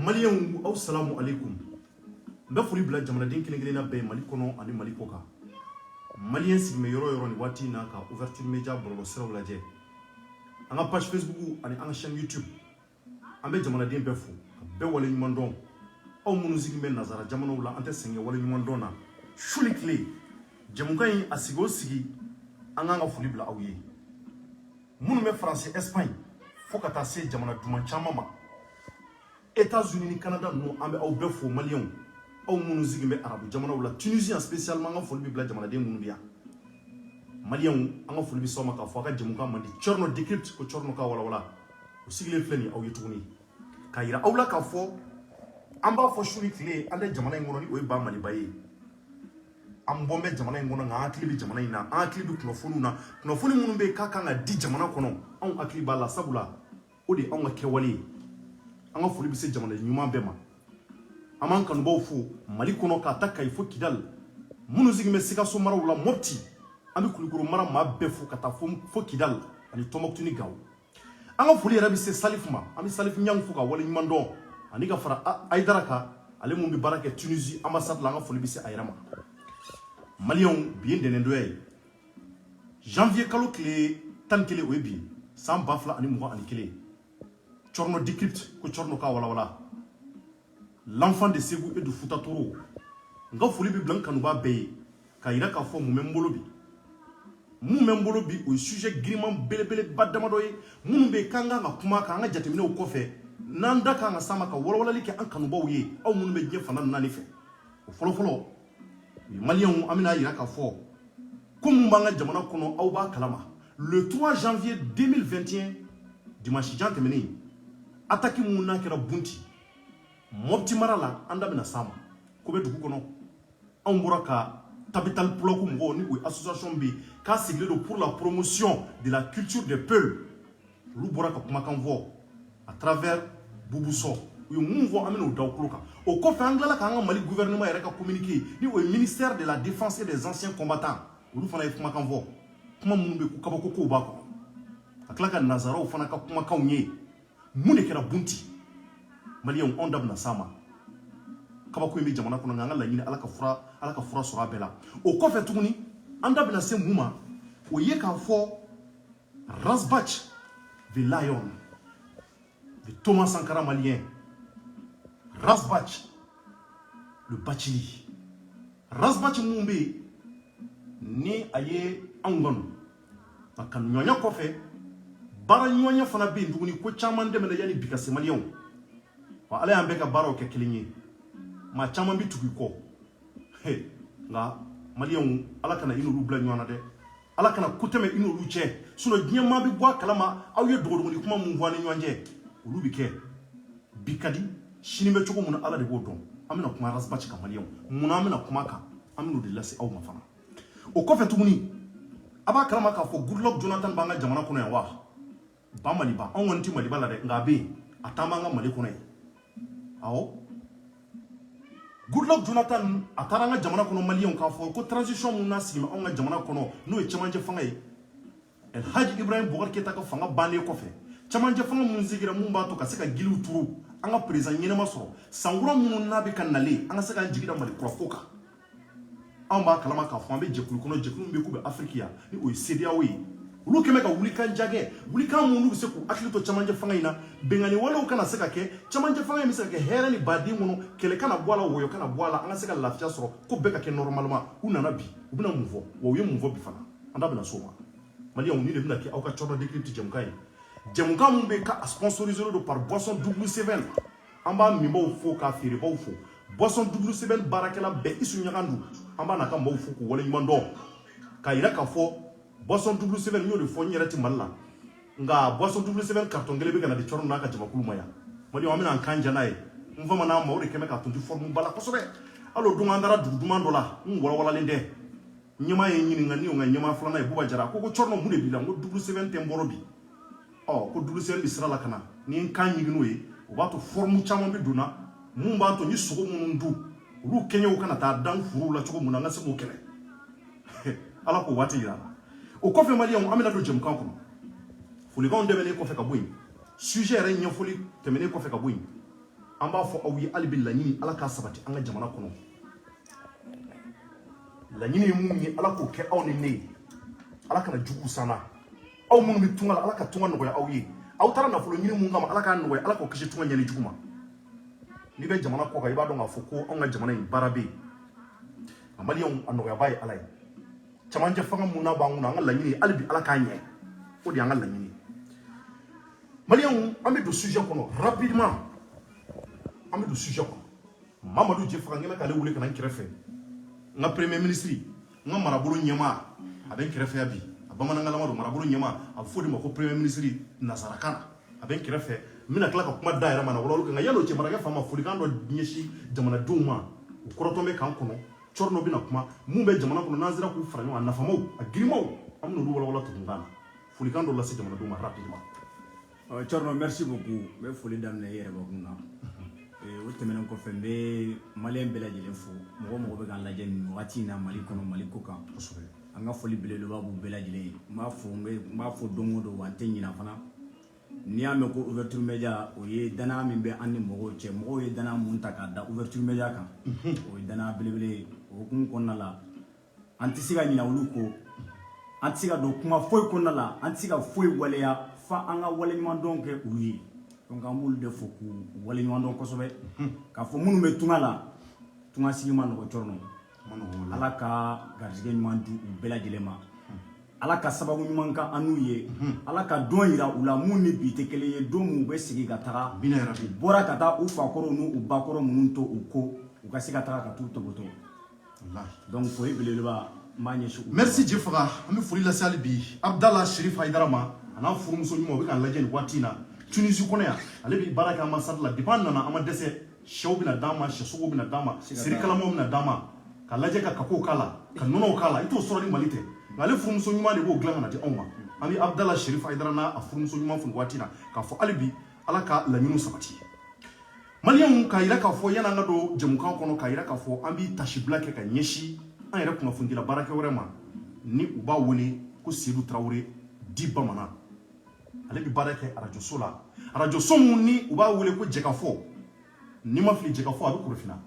Malien ou salamu alaikum. Bafuli bla jamana den kelen na be Mali kono ani Mali koka. Malien sigme yoro ni wati na ka ouverture media bolo seraw laje. Anga page Facebook ani anga chaîne YouTube. Ambe jamana den be fu be wala nyuma don. Aw munu sigme nazara jamana wala ante senge wala nyuma don na. Shulikle jamuka yi asigo sigi anga nga fuli bla awye. Munu me français Espagne fo kata se jamana duma chama États-Unis ni Canada no ambe aw be fu Malien. Aw munu zigimbe arabu jamana wala Tunisien spécialement nga foli bla jamana de munu biya Malien anga foli bi soma ka fo ka jamuka mandi chorno decrypt ko chorno ka wala o sigile fleni aw yetuni ka yira awla ka fo amba fo shuri kle ande jamana ngono ni o ba mali baye am bombe jamana ngono nga aklibi jamana ina aklibi knofunu munu be ka nga di jamana kono on akliba la sabula odi on kewali anga foli bi se jamana nyuma bema aman kan baw fu Mali kono ka takay fo kidal munu zigime sika so mara wala mopti ami kuligoro mara ma be fu kata fo kidal ani Tombouctou ni gaw anga foli rabi se salifma ami salif nyang fu ka wala nyimando ani ka fara aidaraka ale mun bi barake Tunisie ambassade la anga foli bi se ayrama Malien bien denendoye janvier kalo kle tankele webi sam bafla ani muwa ani kele chorno decrypt ko chorno ka wala l'enfant de Ségou et de Fouta Toro. Nga foli bi blanc kanuba be ka ira ka fo mumembolobi au sujet grimant belebele badamadoye mumbe kanga nga kuma ka nga jatemine o kofe nanda ka nga sama ka wala like an kanuba wiye aw mumbe je fana nani fe o folo Malien amina ira ka fo comme mbanga jamana kono aw ba kalama le 3 janvier 2021 dimanche jantemene attaque muna kera bunti Mopti marala anda bina sama kobe dugu kono ka capital ploku mgo ni association bi ka sigle pour la promotion de la culture des peuples lu bora ka kuma kan vo à travers Boubousso yu mvo amena o dawkloka o ko fa angla ka nga Mali gouvernement yere ka communiquer ni o ministère de la défense et des anciens combattants lu fana kuma kan vo kuma mumbe ku kabako ko ba ko akla ka nazaro fana ka kuma kan nye mune kera bunti Malien on dabna sama kaba ko mi jamana kono nganga la nyine alaka fura sura bela o ko fe tuguni anda bina se muma o ye ka fo Razbach the lion the Thomas Sankara malien Razbach le Bachili Razbach mumbe ni aye angon akan nyonya ko fe bara nyonya fana be nduguni ko chaman demena yani bikase Malien ale ambe ka baro ke kilinyi ma chama bi tugi ko he nga Malien ala kana inu lu bla nyona de ala kana kuteme inu lu che suno diema bi bwa kalama awye dogo ni kuma mu vwani nyonje ulu bi ke bikadi shinimbe choko muna ala de bodon amina kuma Razbach ka Malien muna amina kuma ka aminu de lase aw mafana o ko fe tumuni aba kalama ka fo Goodluck Jonathan banga jamana kono ya wa ba Mali ba on wonti Mali bala de ngabe atama nga Mali kono awo Goodluck Jonathan ataranga jamana kono Malien ka fo ko transition mun nasima on nga jamana kono no e chamanje fanga yi El Hadji Ibrahim Boubacar Keita ka fanga bane ko fe chamanje fanga mun zigira mun ba to ka seka gilu turu anga president nyene masoro sangura mun nabi kanale anga seka jigida Mali profoka amba kalama ka fo ambe jekulu kono jekulu mbe ku be Afrika ni o CEDEAO yi ulu keme ka wulika njage wulika munu bi se ku atlito chamanje fanga ina bengani wala ukana seka ke chamanje fanga mi seka ke hera ni badi munu kele kana bwala woyo kana bwala anga seka lafia soro ko beka ke normalement unana bi ubina mvo wo ye mvo bi fana anda bina soma Malien ni le bina ki auka chodo decrypt jemuka mumbe ka sponsorisé par Boisson W7 amba mimbo fo ka firi ba fo Boisson W7 barakela be isu nyagandu amba na ka mbo fo ko wala nyimando ka ira ka fo Boisson W7 nyo de fo nyerati malla nga Boisson W7 carton gele be kana de chorno naka jama kulumaya Malien amina kanja nae mvama na ma ore keme ka tundu formu bala kosobe alo dunga ndara dumando la wala lende nyama ye nyini ngani nga nyama flana e buba jara ko chorno mu de bila ngo W7 temboro bi ko W7 israla kana ni kan nyigino e o ba to formu chama be duna mu ba to ni sugo mu ndu ru kenye kana ta dan furu la chugo mu na ngase mo kele ala ko wati yira o ko fe Malien amina do jem kan ko fuli ga on de bele ko fe ka boyi sujet re nyofuli temene ko fe ka boyi an b'a fɔ aw ye hali bi laɲini ala k'a sabati an ka jamana kɔnɔ laɲini ye mun ye ala k'o kɛ aw ni ne ye ala kana jugu sanna aw minnu bɛ tunga la ala ka tunga nɔgɔya aw ye aw taara nafolo ɲini mun kama ala k'a nɔgɔya ala k'o kisi tunga ɲɛni jugu ma n'i bɛ jamana kɔ kan i b'a dɔn k'a fɔ ko anw ka jamana in baara bɛ yen a maliyɛnw a nɔgɔyaba ye ala ye camancɛ fanga mun na b'an kunna an ka laɲini ye hali bi ala k'a ɲɛ o de y'an ka laɲini ye maliyɛnw an bɛ don sujet kɔnɔ rapidement an bɛ don sujet kɔnɔ mamadu jefaga n kɛlen k'ale wele ka na n kɛrɛfɛ n ka premier ministre n ka marabolo ɲɛmaa a bɛ n kɛrɛfɛ yan bi a bamanankalama don marabolo ɲɛmaa a bɛ fɔ o de ma ko premier ministre nasarakan na a bɛ n kɛrɛfɛ n bɛna tila ka kuma da yɛrɛ ma na wɔlɔwɔlɔ kan nka yan'o cɛ marakɛ fan ma folikan dɔ ɲɛsin jamanadenw ma u kɔrɔtɔn bɛ k'an kɔnɔ cɔri dɔ bɛna kuma mun bɛ jamana kɔnɔ n'an sera k'u fara ɲɔgɔn a nafamaw a girimaw an bɛna olu wɔlɔwɔlɔ tugunkan na folikan dɔ lase jamanadenw ma rapidement. Thierno, merci beaucoup. Je vais foli daminɛ i yɛrɛ bakun na o tɛmɛnen kɔfɛ n bɛ maliyɛn bɛɛ lajɛlen fo mɔgɔ bɛ k'an lajɛ nin wagati in na Mali kɔnɔ Mali ko kan an ka foli belebeleba b'u bɛɛ lajɛlen ye n b'a fɔ don o don wa n tɛ ɲinɛ fana n'i y'a mɛn ko ouverture média o ye danaya min bɛ an ni mɔgɔw cɛ mɔgɔw ye danaya mun ta k'a da ouverture média kan o ye danaya belebele ye o hukumu kɔnɔna la an tɛ se ka ɲinɛ olu ko an tɛ se ka don kuma foyi kɔnɔna la an tɛ se ka foyi waleya fa an ka waleɲumandɔn kɛ olu ye donc an b'olu de fo k'u waleɲumandɔn kosɛbɛ k'a fɔ minnu bɛ tunga la tunga sigi ma nɔgɔ cɔrɔ ala ka garijɛgɛ ɲuman di u bɛɛ lajɛlen ma ala ka sababu ɲuman ka an n'u ye ala ka dɔn yira u la mun ni bi tɛ kelen ye don mun u bɛ segin ka taga u bɔra ka taa u fakɔrɔw n'u bakɔrɔ minnu to u ko u ka se ka taga ka t'u tɔbɔtɔ donc foli belebeleba n b'a ɲɛsin u merci jefaga an bɛ foli lase hali bi abdala sherif hayidara ma a n'a furumuso ɲuman u bɛ k'an lajɛ nin waati in na Tunisie kɔnɔ yan ale bɛ baara kɛ ambassade la depuis an nana an ma dɛsɛ sɛw bɛna d'an ma sɛsogo bɛna d'an ma sirikalamaw bɛna d'an ma ka lajɛ ka kakow k'a la ka nɔnɔw k'a la i t'o sɔrɔ ni Mali tɛ nka ale furumuso ɲuman de b'o dilan ka na di anw ma an bɛ abdala sherif hayidara n'a furumuso ɲuman fo nin waati in na k'a fɔ hali bi ala ka laɲiniw sabati maliyɛnw k'a yira k'a fɔ yan'an ka don jɛmukan kɔnɔ k'a yira k'a fɔ an bɛ tasibila kɛ ka ɲɛsin an yɛrɛ kunnafonidila baarakɛ wɛrɛ ma ni u b'a wele ko Seydou Traoré di bamanan ale bɛ baara kɛ arajoso la arajoso mun ni u b'a wele ko jɛkafɔ n'i ma fili jɛkafɔ a bɛ Korofina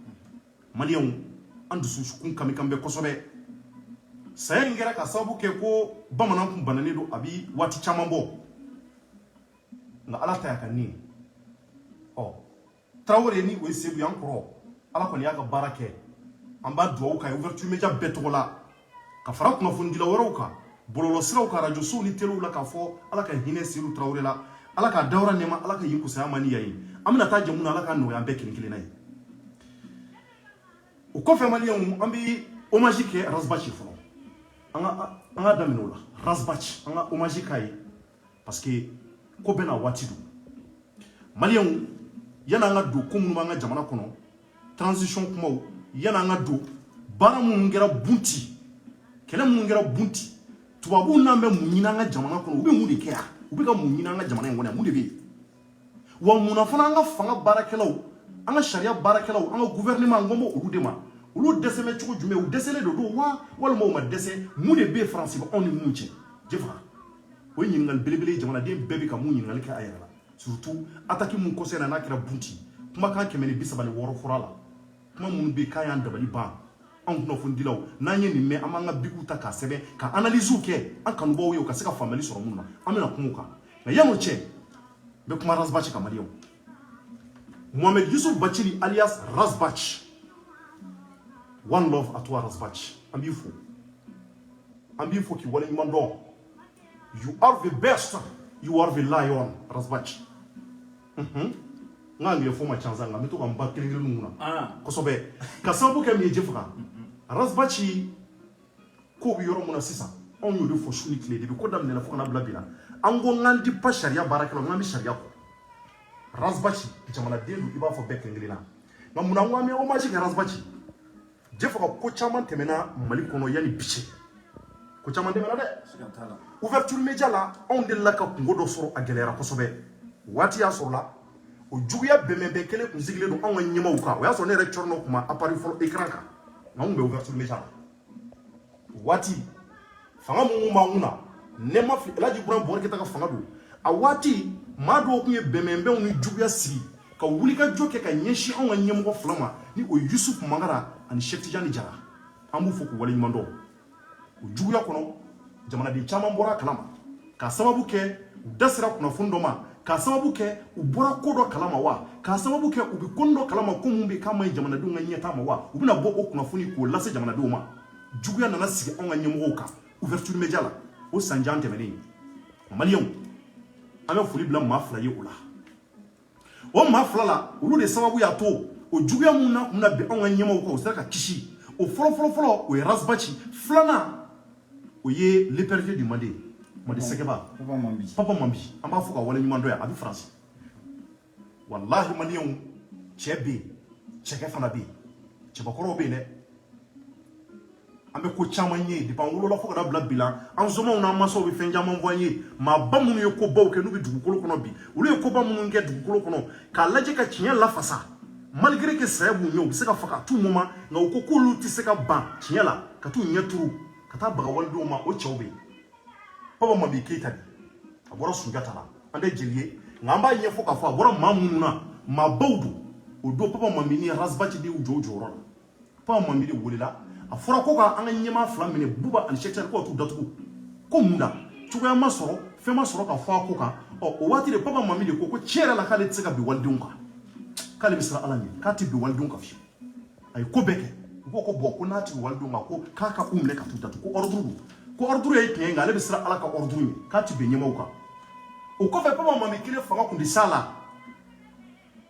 maliyɛnw an dusukun kamikan bɛ kosɛbɛ saya in kɛra ka sababu kɛ ko bamanan kun bananen don a bɛ waati caman bɔ nka ala ta y'a ka nin Traoré ni o ye Seydou y'an kɔrɔ ala kɔni y'a ka baara kɛ an b'a dugawu k'a ye ouverture média bɛɛ tɔgɔ la ka fara kunnafonidila wɛrɛw kan bɔlɔlɔsiraw ka arajosow ni telew la k'a fɔ ala ka hinɛ Seydou Traoré la ala k'a dawura nɛɛma ala ka yen kusaya ma ni ya ye an bɛna taa jamu na ala k'a nɔgɔya an bɛɛ kelen kelenna ye o kɔfɛ maliyɛnw an bɛ hommage kɛ Razbachi fɔlɔ an ka daminɛ o la Razbachi an ka hommage k'a ye parce que ko bɛɛ n'a waati don maliyɛnw yan'an ka don ko minnu b'an ka jamana kɔnɔ transition kumaw yan'an ka don baara minnu kɛra bunti kɛlɛ minnu kɛra bunti tubabuw n'an bɛ mun ɲini an ka jamana kɔnɔ u bɛ mun de kɛ yan u bɛ ka mun ɲini an ka jamana in kɔnɔ yan mun de bɛ yen wa munna fana an ka fanga baarakɛlaw an ka sariya baarakɛlaw an ka gouvernement an ko olu de ma olu dɛsɛ bɛ cogo jumɛn u dɛsɛlen de don wa walima u ma dɛsɛ mun de bɛ yen faransi anw ni mun cɛ jefaga o ye ɲininkali belebele ye jamanaden bɛɛ bɛ ka mun ɲininkali kɛ a yɛrɛ la surtout attaque mun kɔsɛbɛ na n'a kɛra bunti kumakan 136 fɔra la kuma minnu bɛ yen k'a y'an dabali ban an kunnafonidilaw n'an ye nin mɛn an b'an ka bigiw ta k'a sɛbɛn ka analysew kɛ an kanubaw ye u ka se ka faamuyali sɔrɔ minnu na an bɛna kuma o kan nka yan'o cɛ n bɛ kuma Razbachi kan maliyɛnw Mohamed Yusuf Bachili alias Razbachi one love à toi Razbachi an b'i fo k'i waleɲuman dɔn you are the best you are the lion Razbachi n ka angilɛ fɔ ma ca sa nka n bɛ to ka n ba kelen kelen ninnu na kosɛbɛ ka sababu kɛ min ye jefaga Razbachi ko bɛ yɔrɔ min na sisan anw y'o de fɔ su ni tile de bi ko daminɛna fo ka na bila bi la an ko n'an di pa sariya baarakɛlaw n'an bɛ sariya kɔ Razbachi jamanaden don i b'a fɔ bɛɛ kelen kelenna nka munna n ko an bɛ hommage kɛ Razbachi jefaga ko caman tɛmɛna Mali kɔnɔ yanni bi cɛ ko caman tɛmɛna dɛ ouverture média la anw delila ka kungo dɔ sɔrɔ a gɛlɛyara kosɛbɛ waati y'a sɔrɔ la o juguya bɛnbɛnbɛn kelen kun sigilen don anw ka ɲɛmaaw kan o y'a sɔrɔ ne yɛrɛ cɔrɔ kuma appareil fɔlɔ écran kan nka anw kun bɛ ouverture média la waati fanga mun b'an kun na ne ma fili El Hadji Ibrahim Boubacar Keita ka fanga don a waati maa dɔw kun ye bɛnbɛnbɛnw ni juguya sigi ka wuli ka jɔ kɛ ka ɲɛsin anw ka ɲɛmɔgɔ fila ma ni o Yusuf Mangara ani Cheikh Tidiane Jara an b'u fɔ k'u waleɲuman dɔn o juguya kɔnɔ jamanaden caman bɔra kalama k'a sababu kɛ u da sera kunnafoni dɔ ma k'a sababu kɛ u bɔra ko dɔ kalama wa k'a sababu kɛ u bɛ ko dɔ kalama ko mun bɛ k'a ma ɲi jamanadenw ka ɲɛtaa ma wa u bɛna bɔ o kunnafoni k'o lase jamanadenw ma juguya nana sigi anw ka ɲɛmɔgɔw kan ouverture média la o sanjan tɛmɛnen maliyɛnw an bɛ foli bila maa fila ye o la o maa fila la olu de sababu y'a to o juguya mun na bɛn anw ka ɲɛmɔgɔw kan o sera ka kisi o fɔlɔ o ye Razbachi filanan o ye l'épervier du Mande Mande Sekeba Papa Mambi an b'a fɔ ka waleɲuman dɔn yan a bɛ Faransi wallahi maliyɛnw cɛ bɛ yen cɛkɛ fana bɛ yen cɛbakɔrɔw bɛ yen dɛ an bɛ ko caman ye depuis an wolola fo ka na bila bi la an somaw n'an mansaw bɛ fɛn caman fɔ an ye maaba minnu ye kobaw kɛ n'u bɛ dugukolo kɔnɔ bi olu ye koba minnu kɛ dugukolo kɔnɔ k'a lajɛ ka tiɲɛ lafasa malgré que saya b'u ɲɛ u bɛ se ka faga tout moment nka u ko k'olu tɛ se ka ban tiɲɛ la ka t'u ɲɛ turu ka taa baga walidenw ma o cɛw bɛ yen Papa Mambi Keita de a bɔra Sunjata la an tɛ jeli ye nka an b'a ɲɛfɔ k'a fɔ a bɔra maa minnu na maabaw don o don Papa Mambi ni Razbachi de y'u jɔ o jɔyɔrɔ la Papa Mambi de welela a fɔra ko ka an ka ɲɛmaa fila minɛ Buba ani Cheikh Tidiane ko ka t'u datugu ko mun na cogoya ma sɔrɔ fɛn ma sɔrɔ ka fɔ a ko kan o waati de Papa Mambi de ko tiɲɛ yɛrɛ la k'ale tɛ se ka bin walidenw kan k'ale bɛ siran Ala ɲɛ k'a tɛ bin walidenw kan fiyewu a ye ko bɛɛ kɛ u ko bon ko n'a tɛ bin walidenw kan ko k'a ka u minɛ ka t'u datugu ko ordre don ko ordre ye tiɲɛ nka ale bɛ siran Ala ka ordre ɲɛ k'a tɛ bin ɲɛmaaw kan o kɔfɛ Papa Mambi kelen fanga tun tɛ s'a la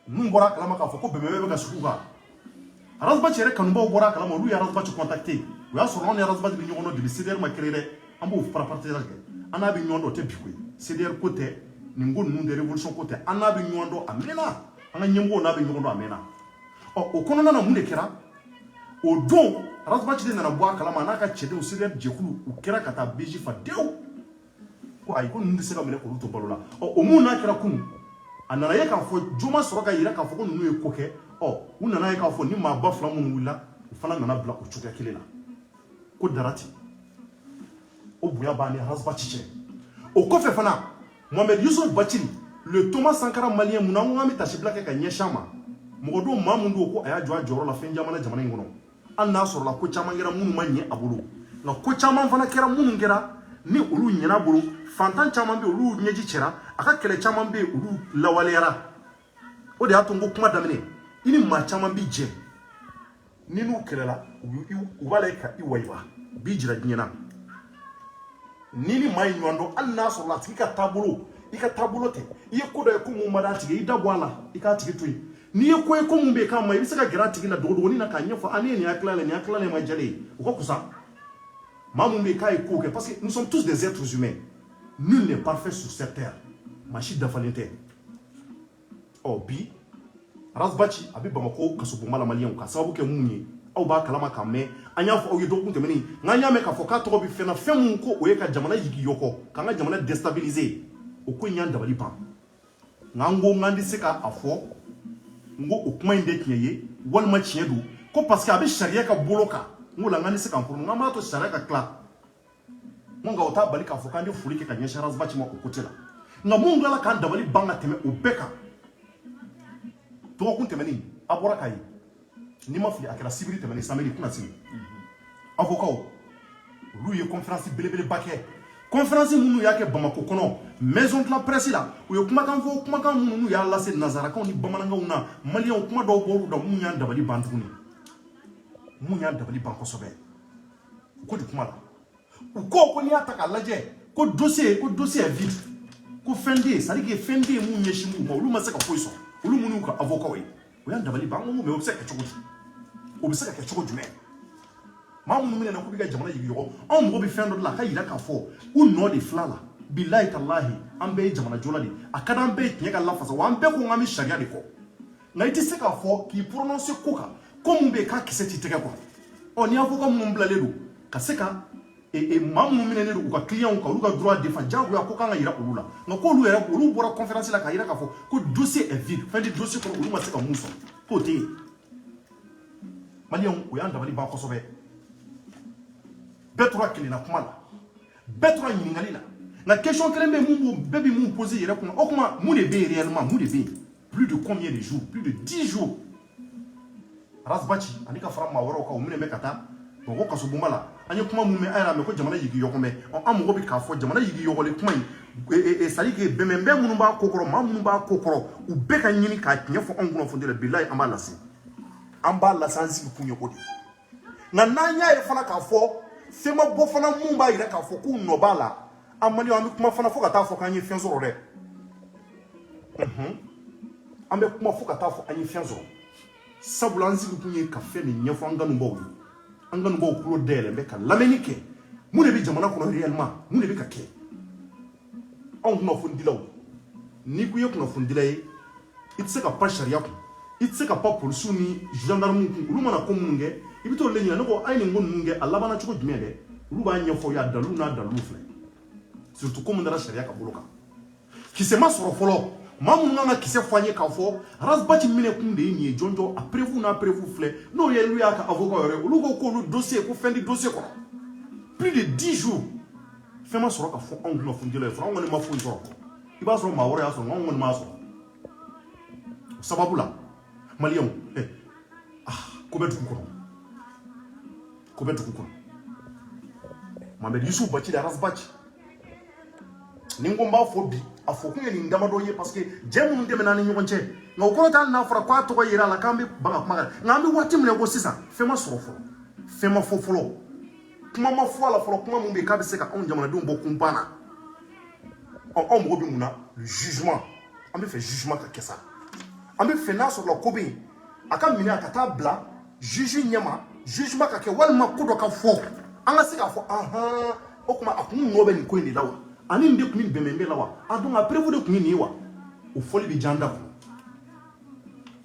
ninnu bɔra kalama k'a fɔ ko bɛnbɛn bɛ ka sugu kan Razbachi yɛrɛ kanubaw bɔra kalama olu ye Razbachi contacté o y'a sɔrɔ anw ni Razbachi bɛ ɲɔgɔn dɔn depuis CDR ma créé dɛ an b'o parapartage kɛ an n'a bɛ ɲɔgɔn dɔn o tɛ bi ko ye CDR ko tɛ nin ko ninnu tɛ révolution ko tɛ an n'a bɛ ɲɔgɔn dɔn a mɛnna an ka ɲɛmɔgɔw n'a bɛ ɲɔgɔn dɔn a mɛnna o kɔnɔna na mun de kɛra o don Razbachi de nana bɔ a kalama a n'a ka cɛdenw CDR jɛkulu u kɛra ka taa BJ fa dewu ko ayi ko ninnu tɛ se ka minɛ k'olu to balo la o mun n'a kɛra kunun a nana ye k'a fɔ jo ma sɔrɔ ka yira k'a fɔ ko ninnu ye ko kɛ u nana ye k'a fɔ ni maaba fila minnu wulila u fana nana bila o cogoya kelen na ko darati o bonya b'a ni Razbachi cɛ o kɔfɛ fana Mohamed Yusuf Bachiri le Thomas Sankara malien mun na an ko an bɛ tasibila kɛ ka ɲɛsin a ma mɔgɔ don maa mun don ko a y'a jɔ a jɔyɔrɔ la fɛn caman na jamana in kɔnɔ hali n'a sɔrɔla ko caman kɛra minnu ma ɲɛ a bolo nka ko caman fana kɛra minnu kɛra ni olu ɲɛna bolo fantan caman bɛ olu ɲɛji cɛra a ka kɛlɛ caman bɛ olu lawaleyara o de y'a to n ko kuma daminɛ i ni maa caman bi jɛ ni n'u kɛlɛla u b'a la ka i wayiba u b'i jira diɲɛ na ni ni maa ye ɲɔgɔn dɔn hali n'a sɔrɔ a tigi ka taabolo i ka taabolo tɛ i ye ko dɔ ye ko mun ma d'a tigi i da bɔ a la i k'a tigi to yen n'i ye ko ye ko mun bɛ yen k'a ma i bɛ se ka gɛrɛ a tigi la dogodogonin na k'a ɲɛfɔ ne ye nin hakilila nin hakilila ma diya ne ye o ka kusa maa mun bɛ yen k'a ye ko kɛ parce que nous sommes tous des êtres humains nul n'est parfait sur cette terre maa si dafalen tɛ bi Razbachi a bɛ Bamako kasobonba la maliyɛnw ka sababu kɛ mun ye aw b'a kalama k'a mɛn an y'a fɔ aw ye dɔgɔkun tɛmɛnen nka an y'a mɛn k'a fɔ k'a tɔgɔ bɛ fɛn na fɛn mun ko o ye ka jamana yigi yɔkɔ k'an ka jamana déstabiliser o ko in y'an dabali ban nka an ko n'an tɛ se k'a fɔ n ko o kuma in de tiɲɛ ye walima tiɲɛ don ko parce que a bɛ sariya ka bolo kan n ko la n'an tɛ se k'an furu n'an b'a to sariya ka tila n ko nka o t'a bali k'a fɔ k'an tɛ foli kɛ ka ɲɛsin Razbachi ma o côté la nka mun tilala k'an dabali ban ka tɛmɛ o bɛɛ kan dɔgɔkun tɛmɛnen a bɔra k'a ye n'i ma fili a kɛra sibiri tɛmɛnen samedi kuna sini avocat olu ye conférence belebeleba kɛ conférence minnu y'a kɛ Bamako kɔnɔ maison de la presse la u ye kumakan fɔ kumakan minnu n'u y'a lase nanzarakanw ni bamanankanw na maliyɛnw kuma dɔw bɔr'u da mun y'an dabali ban tuguni mun y'an dabali ban kosɛbɛ u ko di kuma la u ko n'i y'a ta k'a lajɛ ko dossier est vide ko fɛn tɛ yen c'est à dire que fɛn tɛ yen mun ɲɛsin m'u ma olu ma se ka foyi sɔrɔ olu minnu ka avocat ye o y'an dabali ban n ko mais o bɛ se ka kɛ cogo di o bɛ se ka kɛ cogo jumɛn maa minnu minɛ na k'u bɛ ka jamana yigi yɔgɔ anw mago bɛ fɛn dɔ de la a ka yira k'a fɔ u nɔ de fila la bilahi talahi an bɛɛ ye jamana jɔla de a ka d'an bɛɛ ye tiɲɛ ka lafasa wa an bɛɛ ko k'an bɛ sariya de kɔ nka i tɛ se k'a fɔ k'i prononcer ko kan ko mun bɛ yen k'a kisɛ t'i tɛgɛ kɔrɔ ni avocat minnu bilalen don ka se ka maa minnu minɛnen don u ka clients kan olu ka droit défense jagoya ko kan ka yira olu la nka k'olu yɛrɛ olu bɔra conférence la k'a yira k'a fɔ ko dossier est vide fɛn tɛ dossier kɔnɔ olu ma se ka mun sɔrɔ k'o tɛ yen maliyɛnw o y'an dabali ban kosɛbɛ bɛɛ tora kelenna kuma la bɛɛ tora ɲininkali la nka question kelen bɛ yen mun bɛɛ bɛ mun poser yɛrɛ kunna o kuma mun de bɛ yen réellement mun de bɛ yen plus de combien de jours? Plus de 10 jours. Rasbachi, anika fara mawaro ka umune mekata. Bon ko kasubuma la. Anya kuma mume ayra me ko jamana yigi yokome. On amugo bi ka fo jamana yigi yokole kuma e sali ke bemembe munu ba kokoro ma munu ba kokoro u be ka nyini ka nyefo onguno fondele billahi amalasi. Amba la sansi kunyo kodi. Na nanya e fana ka fo sema bo fana mumba ire ka fo ku no bala. Amani ami kuma fana fo ka ta fo kanye fianzo re. Ambe kuma fo ka ta fo kanye fianzo. Sabulanzi kunye ka fe ni nyefo anganu bo. Anganu bo kulo dele be ka lamenike. Mu ne bi jamana ko réellement, mu ne bi ka ke. On kuna fundilaw. Ni ku ye kuna fundilaye. Itse ka pa sharia ko. Itse ka pa police ni gendarme ko ulu mana ko munge. Ibito le nyina ko ayni ngon munge Allah bana chuko jumede. Ulu ba nyefo ya dalu na dalu fle. Surtout comme ndara sharia ka boloka. Ki se ma soro folo. Mamu nga ki se fanye ka fo rasbati mine kunde ni jonjo après vous flé no ye lui aka avocat yore ulu ko lu dossier ko fendi dossier ko plus de 10 jours fema soro ka fo on no fundile fo on ma fo soro iba soro ma wore aso on ma so sababu la malion ko betu ko Mohamed Yusuf bati da rasbati Ningomba fobi afokunye ni ndamado ye parce que jemu ndeme na nyonche nga ukolota na fara kwa to yira la kambi baga kuma ngambi wati mle go sisa fema sorofo fema fofolo kuma mafo ala foro kuma mumbe kabise ka on jamana dumbo kumpana on mo bi muna le jugement ambe fait jugement ka kessa ambe fait na sur la kobi aka mini akata bla juge nyama jugement ka ke walma kudo ka fo anga sika fo okuma akun no be ni ko ni lawa ani nde kumi bemembe lawa adon après vous de kumi ni wa o foli bi janda ko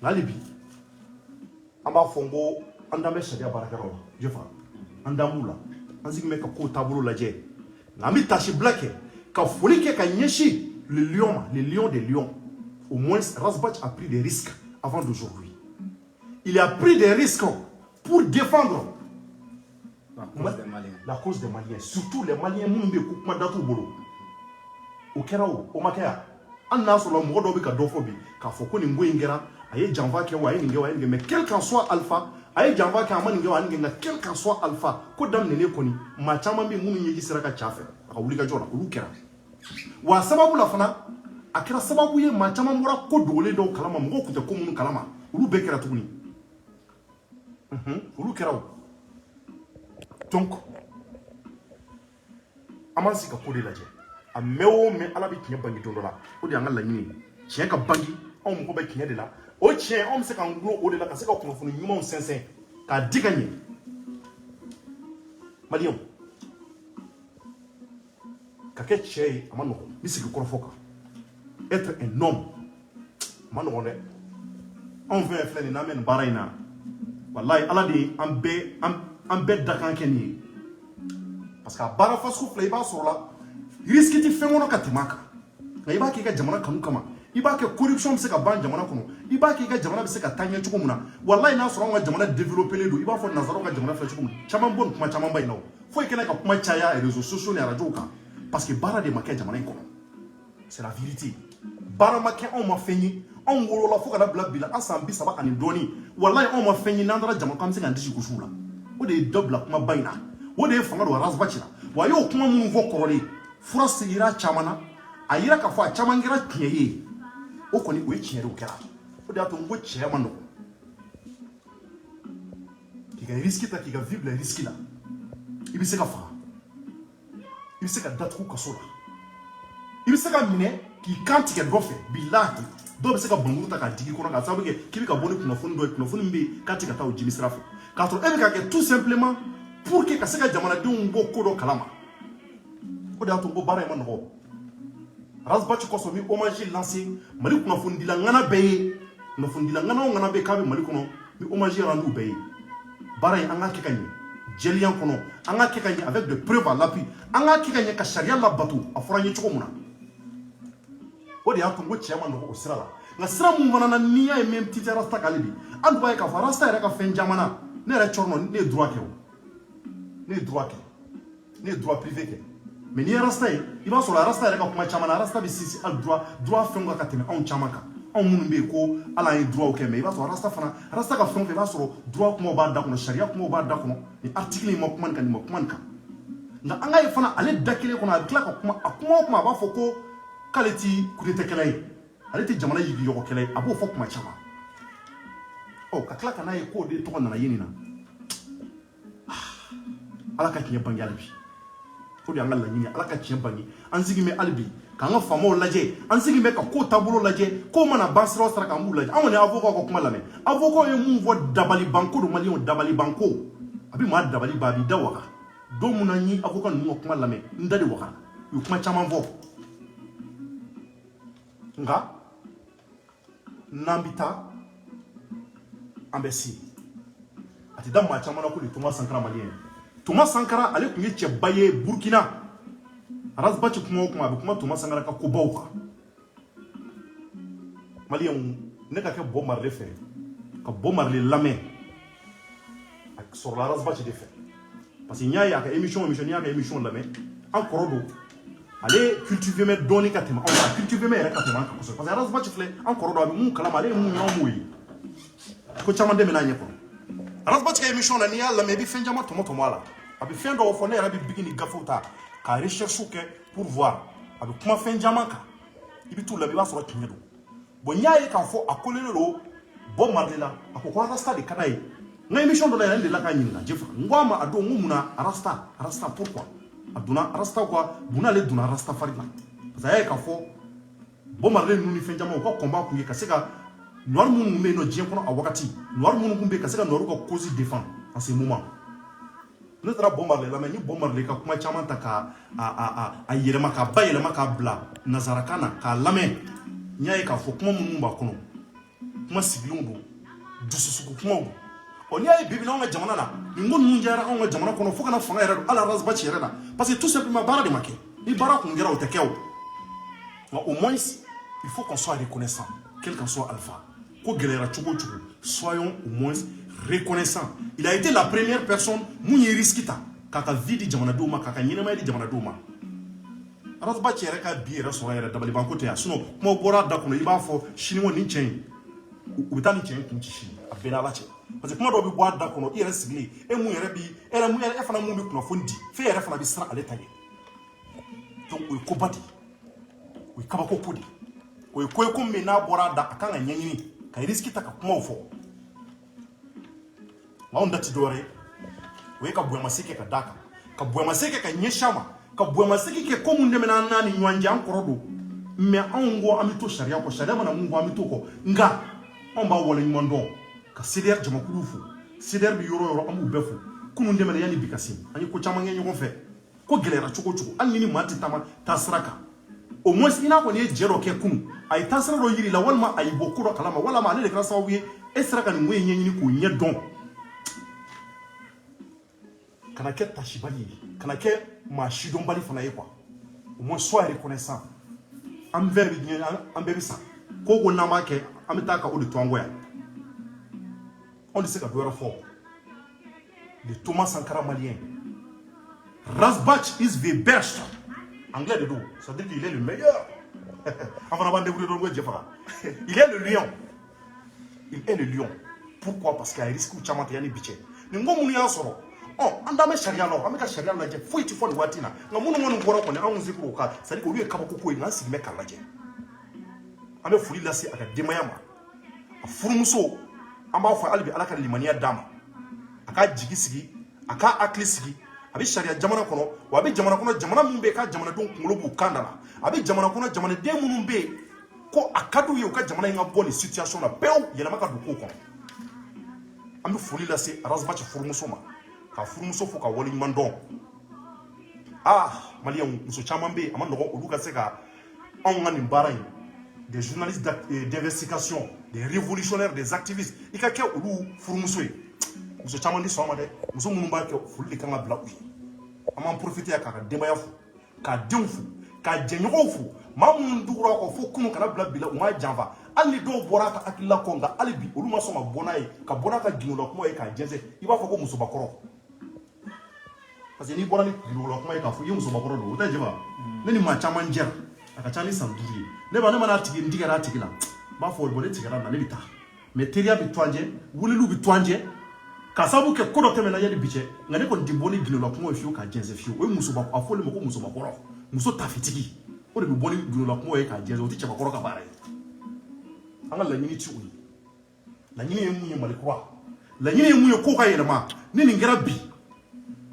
ngalibi amba fongo andambe shadia barakaro jefa andamula anzigi meka ko tabulu laje ngami tashi black ka foli ke ka nyeshi le lion des lions au moins Rasbach a pris des risques avant d'aujourd'hui il a pris des risques pour défendre la cause des Maliens surtout les Maliens mumbe ko kuma datu bolo o kerao o makaya an na so lo mo do bi ka dofo bi ka fo ko ni ngoy ngera aye janva ke wa ni ngewa ni mais quel qu'en soit alpha aye janva ke amani ngewa ni ngewa quel qu'en soit alpha ko dam ne ko ni ma chama bi munu yeji siraka chafe aka wuli ka jona ko lukera wa sababu la fana akira sababu ye ma chama mura ko dole do kalama mo ko te ko munu kalama ulu be kera tuguni ulu kerao donc amansi ka ko de laje a mewo me ala bi tiɲɛ bangi don dɔ la o de y'an ka laɲini tiɲɛ ka bangi anw mɔgɔ bɛ tiɲɛ de la o tiɲɛ anw bɛ se k'an gulon o de la ka se ka kunnafoni ɲumanw sɛnsɛn k'a di ka ɲɛ maliyɛnw ka kɛ cɛ ye a ma nɔgɔn n bɛ sigi kɔrɔfɔ kan être un homme a ma nɔgɔn dɛ anw fɛn filɛ nin n'an bɛ nin baara in na walayi ala de ye an bɛɛ dakan kɛ nin ye parce que a baara fasugu filɛ i b'a sɔrɔ la risque ti fengono ka timaka nga iba ke ka jamana kanu kama iba ke corruption se ka ban jamana kono iba ke ka jamana be se ka tanya chuko muna wallahi na soro nga jamana développer le do iba fo nazaro ka jamana fa chuko chaman bon kuma chaman bay naw fo ikena ka kuma chaya et réseaux sociaux ni radio ka parce que bara de makay jamana kono c'est la vérité bara makay on ma fenyi on wolo la fo ka bla bila asambi saba ani doni wallahi on ma fenyi nandara jamana kam se ngandi ku shula o de double kuma bayna o de fanga do rasbachira wa yo kuma mun vo korole fura sigira chamana ayira ka fo chamangira tieye o koni o tiere o kera o da to ngo tiere mando ki ga risque ta ki ga vivre risque la ibi se ka fa ibi se ka datu ka sola ibi se ka mine ki kanti ke gofe billahi do be se ka bangu ta ka digi ko na ka sabu ke ki bi ka boni kuno funu mbi kanti ka ta o jimi srafo ka to ebe ka ke tout simplement pour que ka se ka jamana de ngo ko do kalama o da to go bara man ho Rasbach ko so mi hommage lancé mali kuna fundila ngana be no fundila ngana be kabe mali kuno mi hommage rendu be bara anga ke kanyi jelian kono anga ke kanyi avec de preuves à l'appui anga ke kanyi ka sharia la batu afuranye chuko muna o de ato go chema no o sira la na sira mu mana na niya e même titi rasta kalibi andu ba ka farasta era ka fen jamana ne ra chorno ne droit ke ne droit privé ke mais ni rasta il va sur la rasta ka kuma chama na rasta bi sisi al droit fenga ka teme on chama ka anw minnu bɛ yen ko ala ye droit kɛ mais i b'a sɔrɔ rasta fana rasta ka fɛn o fɛn i b'a sɔrɔ droit kumaw b'a da kɔnɔ sariya kumaw b'a da kɔnɔ ni article in ma kuma nin kan nin ma kuma nin kan nka an ka ye fana ale da kelen kɔnɔ a bɛ tila ka kuma a kuma o kuma a b'a fɔ ko k'ale ti kudetekɛla ye ale ti jamana yigiyɔgɔkɛla ye a b'o fɔ kuma caman ka tila ka n'a ye k'o de tɔgɔ nana ye nin na ala ka tiɲɛ bange hali bi o de y'an ka laɲini ala ka tiɲɛ bange an sigi bɛ hali bi k'an ka faamaw lajɛ an sigi bɛ ka ko taabolo lajɛ ko mana ban sira o sira kan an b'u lajɛ anw kɔni ye avocat ka kuma lamɛn avocat ye mun fɔ dabalibanko don maliyɛnw dabalibanko a bɛ maa dabali ban a b'i da waga don mun na n ye avocat ninnu ka kuma lamɛn n da de wagara u ye kuma caman fɔ nka n'an bɛ taa an bɛ se a tɛ da maa caman na ko de Thomas Sankara maliyɛn Thomas Sankara ale tun ye cɛba ye Burkina Arazbachi kuma o kuma a bɛ kuma Thomas Sankara ka kobaw kan maliyɛnw ne ka kɛ Bob Marley fɛ ka Bob Marley lamɛn a sɔrɔla Arazbachi de fɛ parce que n y'a ye a ka émission n'i y'a ka émission lamɛn an kɔrɔ don ale cultivé mɛ dɔɔni ka tɛmɛ anw kan cultivé mɛ yɛrɛ ka tɛmɛ an kan kosɛbɛ parce que Arazbachi filɛ an kɔrɔ don a bɛ mun kalama ale ye mun y'anw m'o ye ko caman de bɛ n'a ɲɛ kɔrɔ Arazbachi ka émission la n'i y'a lamɛn i bɛ fɛn caman tɔmɔ tɔmɔ a la a bɛ fɛn dɔw fɔ ne yɛrɛ bɛ bigi ni gafew ta ka recherche kɛ pour voir a bɛ kuma fɛn caman kan i bɛ t'u lamɛn i b'a sɔrɔ tiɲɛ don bon n y'a ye k'a fɔ a kolen don Bob Marley la a ko Rasta de ka d'a ye n ka émission dɔ la yɛrɛ n delila k'a ɲininka Jeff n ko a ma a don n ko munna Rasta pourquoi a donna Rasta quoi munna ale donna Rastafari la parce que a y'a ye k'a fɔ Bob Marley ninnu ni fɛn caman u ka combat kun ye ka se ka noir minnu tun bɛ yen nɔ diɲɛ kɔnɔ a wagati noir minnu tun bɛ yen ka se ka noirs ka cause défendre en ce moment ne taara Bob Marley lamɛn n ye Bob Marley ka kuma caman ta k'a yɛlɛma k'a bayɛlɛma k'a bila nanzarakan na k'a lamɛn n y'a ye k'a fɔ kuma minnu b'a kɔnɔ kuma sigilenw don dususugu kumaw don n'i y'a ye bi bi in na anw ka jamana na nin ko ninnu diyara anw ka jamana kɔnɔ fo ka na fanga yɛrɛ don hali Arazbachi yɛrɛ la parce que tout simplement baara de ma kɛ ni baara kun kɛra o tɛ kɛ o nka au moins il faut qu'on soit reconnaissant quel qu'en soit alpha ko gɛlɛyara cogo o cogo soyons au moins reconnaissant il a été la première personne mun ye risque ta k'a ka vie di jamanadenw ma k'a ka ɲɛnamaya di jamanadenw ma Arazbachi yɛrɛ ka bi yɛrɛ sɔrɔ yɛrɛ dabalibanko tɛ yan sinon kuma bɔra da kɔnɔ i b'a fɔ sini ko nin cɛ in u bɛ taa nin cɛ in kun ci sini a bɛɛ n'ala cɛ parce que kuma dɔw bɛ bɔ a da kɔnɔ i yɛrɛ sigilen e mun yɛrɛ bi e fana mun bɛ kunnafoni di f'e yɛrɛ fana bɛ siran ale ta ɲɛ donc o ye koba de o ye kabako ko de o ye ko ye ko min n'a bɔra a da a kan ka ɲɛɲini ka risque ta ka kumaw fɔ nka anw da tɛ dɔwɛrɛ ye o ye ka bonyamasi kɛ ka d'a kan ka bonyamasi kɛ ka ɲɛsin a ma ka bonyamasi kɛ ko mun dɛmɛna an n'a ni ɲɔgɔn cɛ an kɔrɔ don mais anw ko an bɛ to sariya kɔ sariya mana mun fɔ an bɛ to kɔ nka anw b'a waleɲuman dɔn ka CDR jamakuluw fo CDR bɛ yɔrɔ o yɔrɔ an b'u bɛɛ fo kunun dɛmɛna yanni bi ka se an ye ko caman kɛ ɲɔgɔn fɛ ko gɛlɛyara cogo o cogo hali ni maa tɛ taa sira kan au moins i n'a kɔni ye jɛ dɔ kɛ kunun a ye taa sira dɔ yiri la walima a y'i bɔ ko dɔ kalama walima ale de kɛra sababu ye e sera ka nin ko in ɲɛɲini k'o ɲɛ dɔn kana kɛ tasibali ye kana kɛ maa sidɔnbali fana ye quoi au moins sois reconnaissant an bɛɛ bɛ diɲɛ an bɛɛ bɛ sa ko ko n'an b'a kɛ an bɛ taa ka o de to an kɔ yan anw tɛ se ka dɔ wɛrɛ fɔ le Thomas Sankara malien Arazbachi is the best anglais de don ça veut dire qu'il est le meilleur an fana b'an débrouiller dɔrɔn ko jɛ faga il est le lion pourquoi parce que a ye risque caman ta yanni bi cɛ nin ko minnu y'a sɔrɔ an t'an bɛ sariya la an bɛ ka sariya lajɛ foyi tɛ fɔ nin waati in na nka minnu kɔni bɔra kɔni anw se k'o ka c'est à dire olu ye kabako ko ye nka an sigi bɛ k'a lajɛ an bɛ foli lase a ka denbaya ma a furumuso an b'a fɔ hali bi ala ka limaniya d'a ma a ka jigi sigi a ka hakili sigi a bɛ sariya jamana kɔnɔ wa a bɛ jamana kɔnɔ jamana minnu bɛ yen k'a jamanadenw kunkolo b'u kan da la a bɛ jamana kɔnɔ jamanaden minnu bɛ yen ko a ka d'u ye u ka jamana in ka bɔ nin situation na bɛɛ yɛlɛma ka don ko kɔnɔ an bɛ foli lase Arazbachi furumuso ma ka furumuso fo ka waleɲuman dɔn maliyɛnw muso caman bɛ yen a ma nɔgɔn olu ka se ka anw ka nin baara in des journalistes d'investigation des révolutionnaires des activistes i ka kɛ olu furumuso ye muso caman tɛ sɔn a ma dɛ muso minnu b'a kɛ foli de kan ka bila u ye an b'an profiter k'a ka denbaya fo k'a denw fo k'a jɛɲɔgɔnw fo maa minnu dugura kɔ fo kunun kana bila bi la u m'a janfa hali ni dɔw bɔra a ka hakilila kɔ nka hali bi olu ma sɔn ka bɔ n'a ye ka bɔ n'a ka gindo kuma ye k'a jɛnsɛn i b'a fɔ ko musobakɔrɔ parce que n'i bɔra ni gindo kuma ye k'a fɔ i ye musobakɔrɔ don o tɛ jɛba ne ni maa caman jɛra a ka ca ni san 5 ye ne mana tigi n tigɛra a tigi la m'a fɔ bon ne tigɛra na ne bɛ taa mais teriya bɛ to an cɛ wuliliw bɛ to an cɛ ka sababu kɛ ko dɔ tɛmɛna yanni bi cɛ nka ne kɔni tɛ bɔ ni gilola kuma ye fiyewu k'a jɛnsɛn fiyewu o ye musoba a fɔlen ma ko musobakɔrɔ muso tafitigi o de bɛ bɔ ni gilola kuma ye k'a jɛnsɛn o tɛ cɛbakɔrɔ ka baara ye an ka laɲini ti o ye laɲini ye mun ye Mali kura laɲini ye mun ye ko ka yɛlɛma ni nin kɛra bi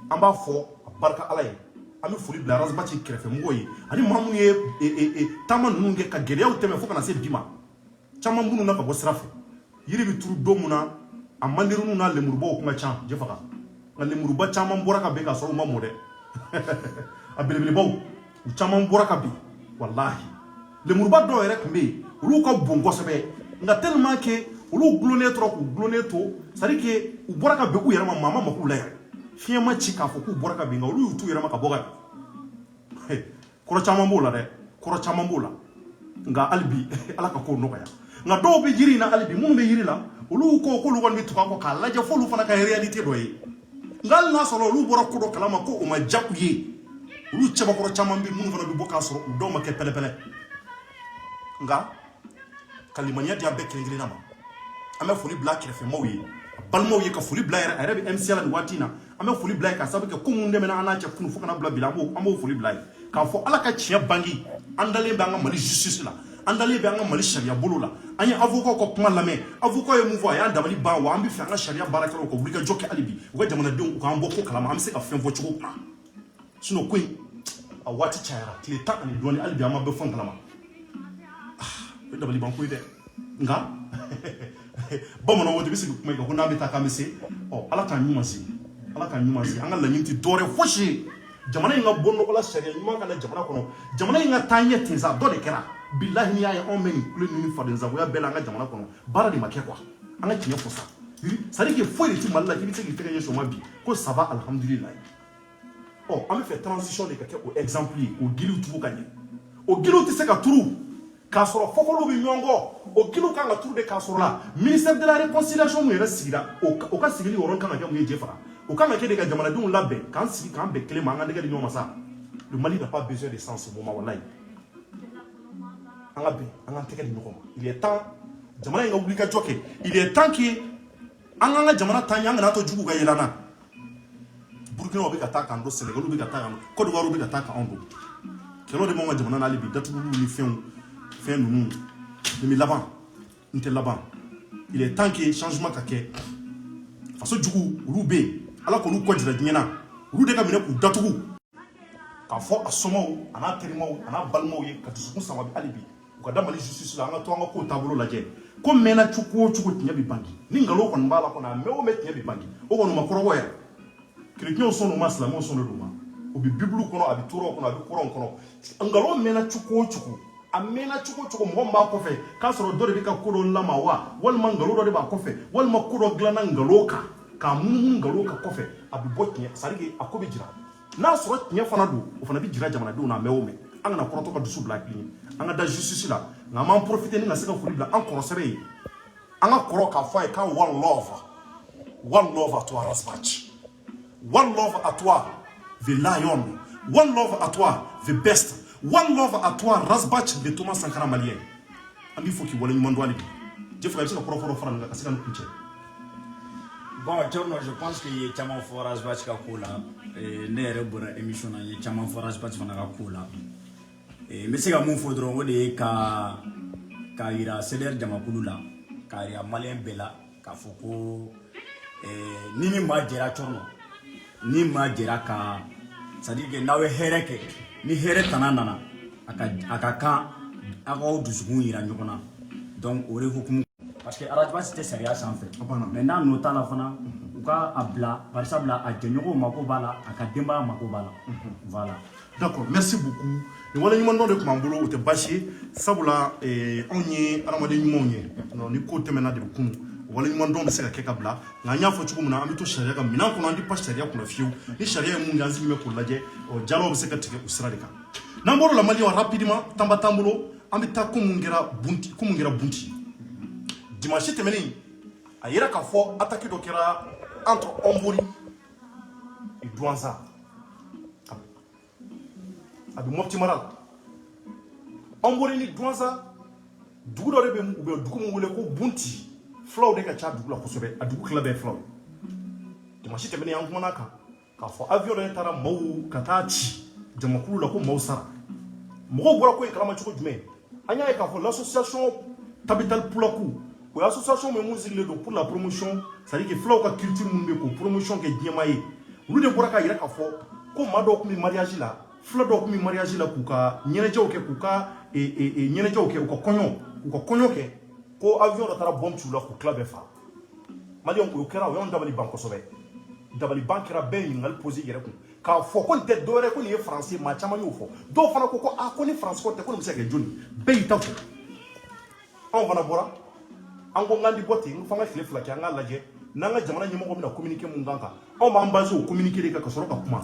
an b'a fɔ a barika Ala ye an bɛ foli bila Razbachi kɛrɛfɛmɔgɔw ye ani maa minnu ye taama ninnu kɛ ka gɛlɛyaw tɛmɛ fo ka na se bi ma caman minnu na ka bɔ sira fɛ yiri bɛ turu don mun na a mandirinw n'a lemurubaw kun ka ca jɛfaga nka lemuruba caman bɔra ka bin ka sɔrɔ u ma mɔ dɛ a belebelebaw u caman bɔra ka bin walahi lemuruba dɔw yɛrɛ tun bɛ yen olu ka bon kosɛbɛ nka tellement que olu gulonnen tora k'u gulonnen to c'est à dire que u bɔra ka bin u yɛrɛ ma maa ma mako la yɛrɛ fiɲɛ ma ci k'a fɔ k'u bɔra ka bin nka olu y'u t'u yɛrɛ ma ka bɔ ka bin kɔrɔ caman b'o la dɛ kɔrɔ caman b'o la nka hali bi Ala ka ko nɔgɔya nka dɔw bɛ yiri in na hali bi minnu bɛ yiri la olu ko k'olu kɔni bɛ tugu a kɔ k'a lajɛ f'olu fana ka réalité dɔ ye nka hali n'a sɔrɔ olu bɔra ko dɔ kalama ko o ma diya u ye olu cɛbakɔrɔ caman bɛ minnu fana bɛ bɔ k'a sɔrɔ u dɔw ma kɛ pɛlɛpɛlɛ nka ka limaniya di an bɛɛ kelen kelenna ma an bɛ foli bila kɛrɛfɛmaw ye balimaw ye ka foli bila yɛrɛ a yɛrɛ bɛ MCA la nin waati in na an bɛ foli bila ye ka sababu kɛ ko minnu dɛmɛna an n'a cɛ kunu fo kana bila bi la an b'o foli bila ye k'a fɔ Ala ka tiɲɛ bangi an dalen bɛ an ka Mali justice la an dalen bɛ an ka Mali sariya bolo la an ye avocat ka kuma lamɛn avocat ye mun fɔ a y'an dabali ban wa an bɛ fɛ an ka sariya baarakɛlaw ka wuli ka jɔ kɛ hali bi u ka jamanadenw u k'an bɔ ko kalama an bɛ se ka fɛn fɔ cogo min na sinon ko in a waati cayara tile 10 ani dɔɔni hali bi an ma bɛ fɛn kalama o ye dabali ban ko ye dɛ nka bamananw de bɛ sigi kuma in kan ko n'an bɛ taa k'an bɛ se Ala k'an ɲuman se Ala k'an ɲuman se an ka laɲini tɛ dɔwɛrɛ fosi ye jamana in ka bɔ nɔgɔla sariya ɲuman ka na jamana kɔnɔ jamana in ka taa ɲɛ ten sa dɔ de kɛra bilahi n'i y'a ye anw bɛ nin kule ni fadensagoya bɛɛ la an ka jamana kɔnɔ baara de ma kɛ quoi an ka tiɲɛ fɔ sa c'est à dire que foyi de tɛ Mali la k'i bɛ se k'i tɛgɛ ɲɛsin o ma bi ko ça va alhamdulilayi an bɛ fɛ transition de ka kɛ o exemple ye o giliw tugu ka ɲɛ o giliw tɛ se ka turu k'a sɔrɔ fɔkɔliw bɛ ɲɔgɔn kɔ o giliw kan ka turu de k'a sɔrɔ la ministère de la réconciliation mun yɛrɛ sigira o ka sigili yɔrɔ kan ka kɛ mun ye Jɛfaga o kan ka kɛ de ka jamanadenw labɛn k'an sigi k'an bɛn kelen ma an ka nɛgɛ di ɲɔgɔn ma sa le Mali n'a pas besoin de ça en ce moment walayi an ka bɛn an k'an tɛgɛ di ɲɔgɔn ma il est temps jamana in ka wuli ka jɔ kɛ il est temps que an k'an ka jamana taa ɲɛ an kana to juguw ka yɛlɛ an na Burukinaw bɛ ka taa k'an don Sénégal bɛ ka taa k'an don Côte d'Ivoire bɛ ka taa k'an don kɛlɛw de b'anw ka jamana na hali bi datuguliw ni fɛn ninnu nin bɛ laban n tɛ laban il est temps que changement ka kɛ faso jugu olu bɛ yen Ala k'olu kɔ jira diɲɛ na olu de ka minɛ k'u datugu k'a fɔ a somɔgɔw a n'a terimaw a n'a balimaw ye ka dusukun sama hali bi u ka da Mali justice la an ka to an ka kow taabolo lajɛ ko mɛnna cogo o cogo tiɲɛ bɛ bangi ni nkalon kɔni b'a la kɔni a mɛn o mɛn tiɲɛ bɛ bangi o kɔni ma kɔrɔbɔ yɛrɛ chrétiens sɔn o ma silamɛw sɔn o ma o bɛ bibiliw kɔnɔ a bɛ tɔɔrɔw kɔnɔ a bɛ kɔrɔnw kɔnɔ nkalon mɛnna cogo o cogo a mɛnna cogo o cogo mɔgɔ min b'a kɔfɛ k'a sɔrɔ dɔ de bɛ ka ko dɔ lama wa walima nkalon dɔ de b'a kɔfɛ walima ko dɔ dilanna nkalon kan k'a munumunu nkalon kan kɔfɛ a bɛ bɔ tiɲɛ c'est à dire que a ko bɛ jira n'a sɔrɔ tiɲɛ fana don o fana bɛ jira jamanadenw na a mɛn o mɛn an kana kɔrɔtɔ ka dusu bila a kelen an ka da justice la nka an b'an profiter ni ka se ka foli bila an kɔrɔsɛbɛ ye an ka kɔrɔ k'a fɔ a ye k'an one love à toi Razbachi one love à toi the lion one love à toi the best one love à toi Razbachi de Thomas Sankara malien an b'i fo k'i waleɲuman dɔn hali bi Jɛfaga i bɛ se ka kɔrɔfɔrɔ fara nin kan ka se ka nin kun cɛ. Bon, je pense qu'il y a tellement fort Razbachi ka ko la ne yɛrɛ bɔra émission na n ye caman fɔ Razbachi fana ka ko la n bɛ se ka mun fɔ dɔrɔn o de ye ka yira CDR jamakulu la ka yira maliyɛn bɛɛ la k'a fɔ ko ni min ma jɛra Cɔrɔnɔ ni ma jɛra ka c'est à dire que n'aw ye hɛrɛ kɛ ni hɛrɛ tana nana a ka kan a k'aw dusukun yira ɲɔgɔn na donc o de hukumu parce que Razbachi tɛ sariya sanfɛ mais n'a nɔ t'a la fana u ka a bila barisabula a jɛɲɔgɔnw mako b'a la a ka denbaya mako b'a la voilà. D'accord, merci beaucoup. Ni waleɲuman dɔ de tun b'an bolo o tɛ baasi ye sabula anw ye adamaden ɲumanw ye ni ko tɛmɛna de bɛ kunu waleɲuman dɔn bɛ se ka kɛ ka bila nka an y'a fɔ cogo min na an bɛ to sariya kan minɛn kɔnɔ an tɛ pas sariya kunna fiyewu ni sariya ye mun kɛ an sigilen bɛ k'o lajɛ jalaw bɛ se ka tigɛ o sira de kan n'an bɔra o la Maliyɛnw rapidement tanba t'an bolo an bɛ taa ko mun kɛra Bunti dimanche tɛmɛnen a yira k'a fɔ attaque dɔ kɛra entre Ombori et Douanza a bɛ Mopti mara la Ombori ni Douanza dugu dɔ de bɛ u bɛ dugu min wele ko bunti fulaw de ka ca dugu la kosɛbɛ a dugu tila bɛɛ fulaw dimanche tɛmɛnen an kumana kan k'a fɔ avion dɔ taara maaw ka taa ci jamakulu la ko maaw sara mɔgɔw bɔra ko in kalama cogo jumɛn an y'a ye k'a fɔ l'association Tabital Pulaku o ye association min mun sigilen don pour la promotion c'est-à-dire que fulaw ka culture minnu bɛ k'o promotion kɛ diɲɛmaa ye olu de bɔra k'a yira k'a fɔ ko maa dɔw tun bɛ mariage la fula dɔw tun bɛ mariage la k'u ka ɲɛnajɛw kɛ k'u ka ɲɛnajɛw kɛ u ka kɔɲɔ kɛ ko avion dɔ taara bombe ci u la k'u tila bɛɛ fa maliyɛnw o kɛra o y'anw dabali ban kosɛbɛ dabali ban kɛra bɛɛ ye ɲininkali posé yɛrɛ kun k'a fɔ ko nin tɛ dɔwɛrɛ ko nin ye faransi maa caman y'o fɔ dɔw fana ko ko ni faransi ko tɛ ko nin bɛ se ka kɛ joli bɛɛ y'i ta fɔ anw fana bɔra an ko k'an di bɔ ten f'an ka tile fila kɛ an k'a lajɛ n'an ka jamana ɲɛmɔgɔ bɛna communiqué mun kan anw b'an basé o communiqué de kan ka sɔrɔ ka kuma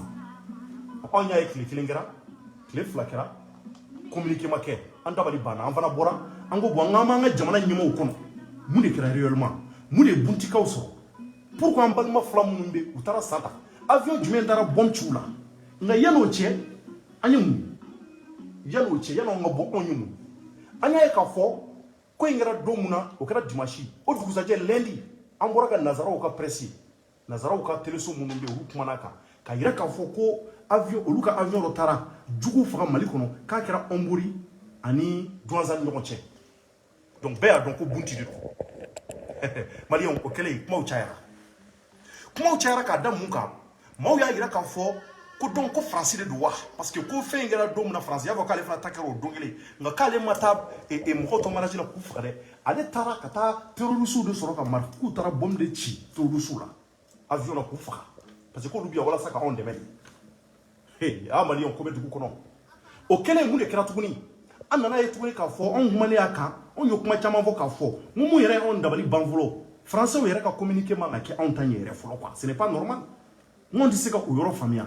anw y'a ye tile kelen kɛra tile fila kɛra communiqué ma kɛ an dabali banna an fana bɔra an ko bon an b'an ka jamana ɲɛmɔgɔw kɔnɔ mun de kɛra réellement mun de ye buntikaw sɔrɔ pourquoi an balima fila minnu bɛ u taara san ta avion jumɛn taara bombe ci u la nka yan'o cɛ an ye mun yan'o cɛ yan'an ka bɔ anw ye mun an y'a ye k'a fɔ ko in kɛra don mun na o kɛra dimanche o dugusajɛ lundi an bɔra ka nazaraw ka presse nazaraw ka téléso minnu bɛ olu kumana kan ka yira k'a fɔ ko avion olu ka avion dɔ taara juguw faga mali kɔnɔ k'a kɛra Ombori ani Douentza ni ɲɔgɔn cɛ donc bɛɛ y'a dɔn ko bunti de don maliyɛnw o kɛlen kumaw cayara k'a da mun kan maaw y'a yira k'a fɔ ko donc ko faransi de don wa parce que ko fɛn in kɛra don min na faransi y'a fɔ k'ale fana ta kɛra o don kelen nka k'ale ma taa mɔgɔw tɔ manaji la k'u faga dɛ ale taara ka taa terrorisiw de sɔrɔ ka marifa k'u taara bombe de ci terrorisiw la avion na k'u faga parce que k'olu bɛ yan walasa ka anw dɛmɛ de maliyɛnw ko bɛ dugu kɔnɔ o kɛlen mun de kɛra tuguni an nana ye tuguni k'a fɔ anw kumalen a kan anw ye kuma caman fɔ k'a fɔ n ko mun yɛrɛ y'anw dabali ban fɔlɔ français yɛrɛ ka communiqué man ka kɛ anw ta ɲɛ yɛrɛ fɔlɔ quoi ce n'est pas normal n ko tɛ se ka o yɔrɔ faamuya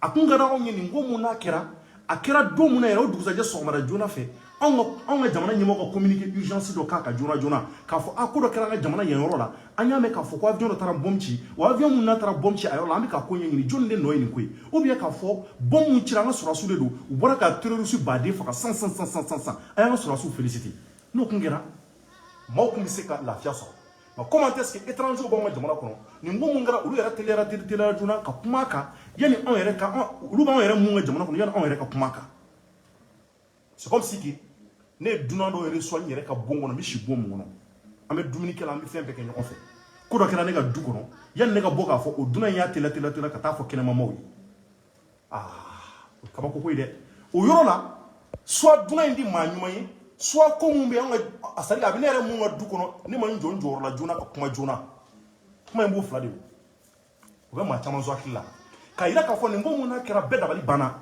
a kun ka da anw ye nin ko mun n'a kɛra a kɛra don mun na yɛrɛ o dugusajɛ sɔgɔmada joona fɛ anw ka jamana ɲɛmɔgɔ ka communiqué urgence dɔ k'a kan joona joona k'a fɔ ko dɔ kɛra an ka jamana yen yɔrɔ la an y'a mɛn k'a fɔ ko avion dɔ taara bombe ci o avion mun n'a taara bombe ci a yɔrɔ la an bɛ ka ko ɲɛɲini jɔnni de nɔ ye nin ko ye ou bien k'a fɔ bombe mun cira an ka sɔrɔdasiw de don u bɔra ka terroriste baden faga san a y'an ka sɔrɔdasiw félicité n'o kun kɛra maaw kun bɛ se ka lafiya sɔrɔ nka comment est-ce que étrangers b'anw ka jamana kɔnɔ nin ko mun kɛra olu yɛrɛ teliyara joona ka kuma a kan yanni anw yɛrɛ ka olu b'anw yɛrɛ mun ka jamana kɔnɔ yanni anw yɛrɛ ka kuma a kan c'est comme si que ne ye dunan dɔ yɛrɛ sɔn n yɛrɛ ka bon kɔnɔ n bɛ si bon mun kɔnɔ an bɛ dumuni kɛ la an bɛ fɛn bɛɛ kɛ ɲɔgɔn fɛ ko dɔ kɛra ne ka du kɔnɔ yanni ne ka bɔ k'a fɔ o dunan in y'a teliya ka taa fɔ kɛnɛmamaw ye o ye kabako ye dɛ o yɔrɔ la soit dunan in di maa ɲuman ye soit ko mun bɛ an ka c'est à dire a bɛ ne yɛrɛ mun ka du kɔnɔ ne ma n jɔ n jɔyɔrɔ la joona ka kuma joona kuma in b'o fila de don o bɛ maa caman sɔn hakili la k'a yira k'a fɔ nin ko mun n'a kɛra bɛɛ dabali banna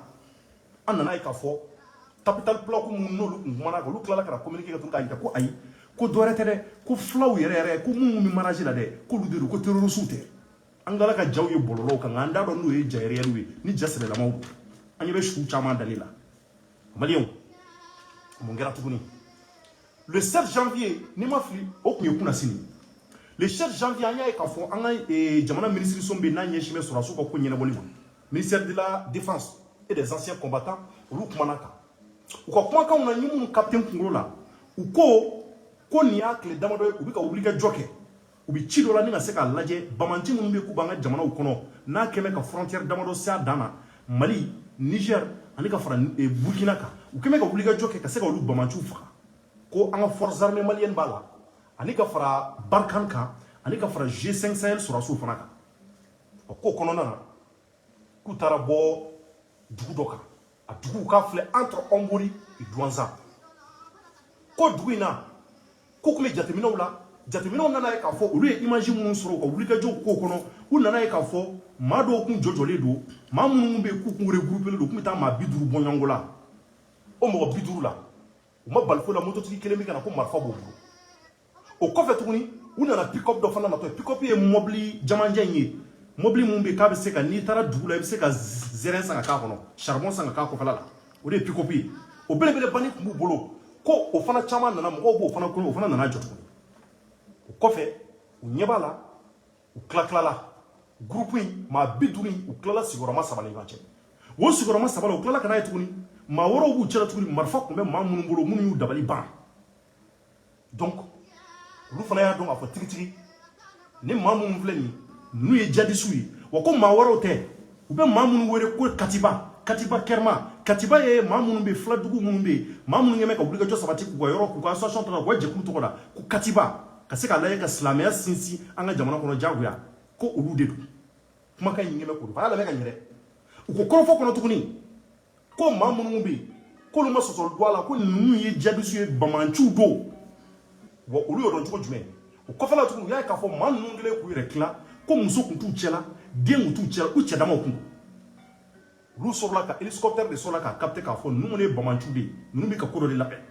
an nana ye k'a fɔ Tabital Pulaku mun n'olu kun kumana kan olu tilala ka na communiqué kɛ tuguni k'a yira ko ayi ko dɔwɛrɛ tɛ dɛ ko fulaw yɛrɛ ko minnu bɛ manager la dɛ k'olu de don ko terroriste tɛ an kala ka jaw ye bɔlɔlɔw kan nka an t'a dɔn n'o ye ja réel ye ni ja sɛbɛlamaw don an ɲɛ bɛ sugu caman dalen la maliyɛnw mun kɛra tuguni le 7 janvier ni ma fili o tun ye kunasini le 7 janvier an y'a ye k'a fɔ an ka jamana minisiriso bɛ n'a ɲɛsin bɛ sɔrɔdasiw ka ko ɲɛnabɔli ma ministère de la défense et des anciens combattants olu kumana kan u ka kumakanw na ni minnu capitaine kunkolo la u ko nin y'a tile damadɔ ye u bɛ ka wulikajɔ kɛ u bɛ ci dɔ la ni ka se k'a lajɛ bamanci minnu bɛ k'u b'an ka jamanaw kɔnɔ n'a kɛmɛ ka frontière damadɔ se a dan na Mali Niger ani ka fara Burkina kan u kɛmɛ ka wulikajɔ kɛ ka se ka olu bamanciw faga ko an ka forces armées maliennes b'a la ani ka fara Barkhane kan ani ka fara G5 Sahel sɔrɔdasiw fana kan o ko kɔnɔna na k'u taara bɔ dugu dɔ kan a dugu ka filɛ entre Ombori et Douentza ko dugu in na ko tun bɛ jateminɛw la jateminɛw nana ye k'a fɔ olu ye image minnu sɔrɔ u ka wulikajɔw k'o kɔnɔ u nana ye k'a fɔ maa dɔw kun jɔjɔlen don maa minnu bɛ yen k'u kun regroupé don k'u bɛ taa maa 50 bɔ ɲɔgɔn la o mɔgɔ 50 la u ma bali foyi la mototigi kelen bɛ ka na ko marifa b'o bolo o kɔfɛ tuguni u nana pick-up dɔ fana natɔ ye pick-up ye mobili jamanjan in ye mobili mun bɛ yen k'a bɛ se ka n'i taara dugu la i bɛ se ka zɛrɛn san ka k'a kɔnɔ charbon san ka k'a kɔfɛla la o de ye pick-up ye o belebelebani tun b'u bolo ko o fana caman nana mɔgɔw b'o fana kɔnɔ o fana nana jɔ tuguni o kɔfɛ u ɲɛ b'a la u tila groupe in maa 50 u tilala sigiyɔrɔma 3 ni ɲɔgɔn cɛ o sigiyɔrɔma 3 la u tilala ka n'a ye tuguni maa wɛrɛw b'u cɛla tuguni marifa tun bɛ maa minnu bolo minnu y'u dabali ban donc olu fana y'a dɔn k'a fɔ tigitigi ni maa minnu filɛ nin n'u ye jadisiw ye wa ko maa wɛrɛw tɛ u bɛ maa minnu wele ko katiba kɛrɛma katiba ye maa minnu bɛ filadugu minnu bɛ maa minnu ɲɛmɛ ka wulikajɔ sabati k'u ka yɔrɔ k'u ka association tɔgɔ la k'u ka jɛkulu tɔgɔ la ko katiba ka se k'a lajɛ ka silamɛya sinsin an ka jamana kɔnɔ jagoya ko olu de don kumakan in ɲɛmɛ k'olu fana lamɛn ka ɲɛ dɛ u ko kɔrɔfɔ kɔnɔ tuguni ko maa minnu bɛ yen k'olu ma sɔsɔli don a la ko ninnu ye jadisiw ye bamanciw don wa olu y'o dɔn cogo jumɛn o kɔfɛla tuguni u y'a ye k'a fɔ maa ninnu kɛlen k'u yɛrɛ tila ko muso tun t'u cɛ la den tun t'u cɛ la u cɛdamaw kun olu sɔrɔla ka hélicoptère de sɔrɔla k'a capter k'a fɔ ninnu de ye bamanciw de ye ninnu bɛ ka ko dɔ de labɛn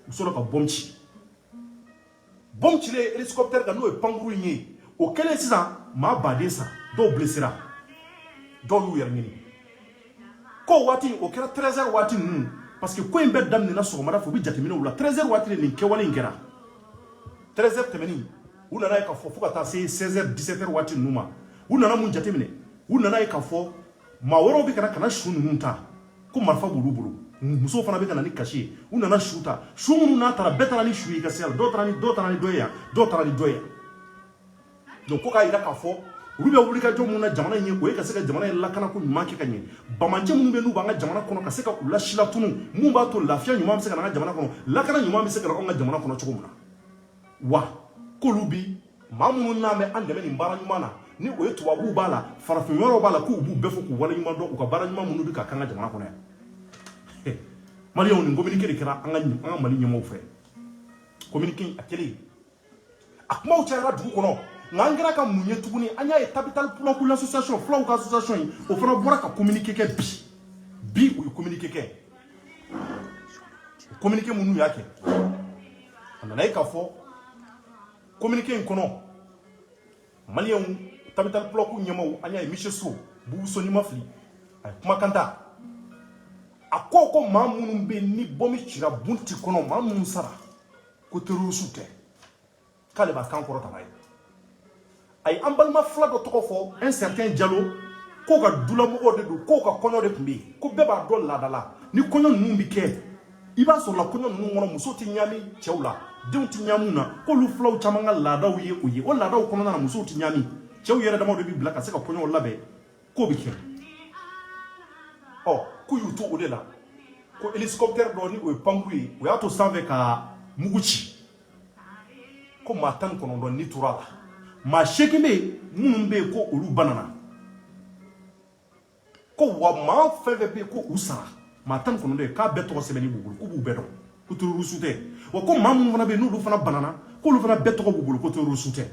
u sɔrɔla ka bɔm ci bɔm cilen hélicoptère kan n'o ye pankuru in ye o kɛlen sisan maa baden sa dɔw blessera dɔw y'u yɛrɛ ɲini ko waati o kɛra 13h waati ninnu parce que ko in bɛɛ daminɛna sɔgɔmada fɛ u bɛ jateminɛw la 13h waati de nin kɛwale in kɛra 13h tɛmɛnin u nana ye k'a fɔ fo ka taa se 16h 17h waati ninnu ma u nana mun jateminɛ u nana ye k'a fɔ maa wɛrɛw bɛ kana su ninnu ta ko marifa b'olu bolo musow fana bɛ ka na ni kasi ye u nana su ta su minnu n'a taara bɛɛ taara ni su ye ka se yan dɔw taara ni dɔ ye yan dɔw taara ni dɔ ye yan donc ko k'a yira k'a fɔ olu bɛ wulikajɔ minnu na jamana in ye o ye ka se ka jamana in lakana ko ɲuman kɛ ka ɲɛ bamacɛ minnu bɛ n'u b'an ka jamana kɔnɔ ka se ka u lasila tunu mun b'a to lafiya ɲuman bɛ se ka na an ka jamana kɔnɔ lakana ɲuman bɛ se ka na an ka jamana kɔnɔ cogo min na wa k'olu bi maa minnu n'a bɛ an dɛmɛ nin baara ɲuman na ni o ye tubabuw b'a la farafin wɛrɛw b'a la k'u b'u bɛɛ fɔ k'u wale ɲuman dɔn u ka baara ɲuman minnu bɛ ka k'an ka jamana kɔnɔ yan maliyɛnw nin communiqué de kɛra an ka mali ɲɛmɔgɔw fɛ communiqué a kɛlen a kumaw cayara dugu kɔnɔ nka an kɛra ka mun ye tuguni an y'a ye capital pulaku l'association fulaw ka association in o fana bɔra ka communiqué kɛ bi u ye communiqué kɛ communiqué minnu y'a kɛ a nana ye k'a fɔ communiqué in kɔnɔ maliyɛnw capital pulaku ɲɛmɔgɔw an y'a ye Michel So Bubu Soni ma fili a ye kumakan ta a ko maa minnu bɛ ni bɔmi cira bunti kɔnɔ maa minnu sara ko terroriste tɛ k'ale b'a kan kɔrɔ tama ye a ye an balima fila dɔ tɔgɔ fɔ un certain Diallo k'o ka dulamɔgɔw de don k'o ka kɔɲɔ de tun bɛ yen ko bɛɛ b'a dɔn laada la ni kɔɲɔ ninnu bɛ kɛ i b'a sɔrɔ la kɔɲɔ ninnu kɔnɔ muso tɛ ɲami cɛw la denw tɛ ɲamu na k'olu filaw caman ka laadaw ye o ye o laadaw kɔnɔna na musow tɛ ɲami cɛw yɛrɛ damaw de bɛ bila ka se ka kɔɲɔw labɛn k'o bɛ kɛ k'u y'u to o de la ko hélicoptère dɔ ni o ye pankuru ye o y'a to sanfɛ ka mugu ci ko maa 19 ni tora la maa 8 bɛ yen minnu bɛ yen ko olu banana ko wa maa fɛn fɛn bɛ yen ko u sara maa 19 ye k'a bɛɛ tɔgɔ sɛbɛnni b'u bolo k'u b'u bɛɛ dɔn ko terroriste tɛ wa ko maa minnu fana bɛ yen n'olu fana banana k'olu fana bɛɛ tɔgɔ b'u bolo ko terroriste tɛ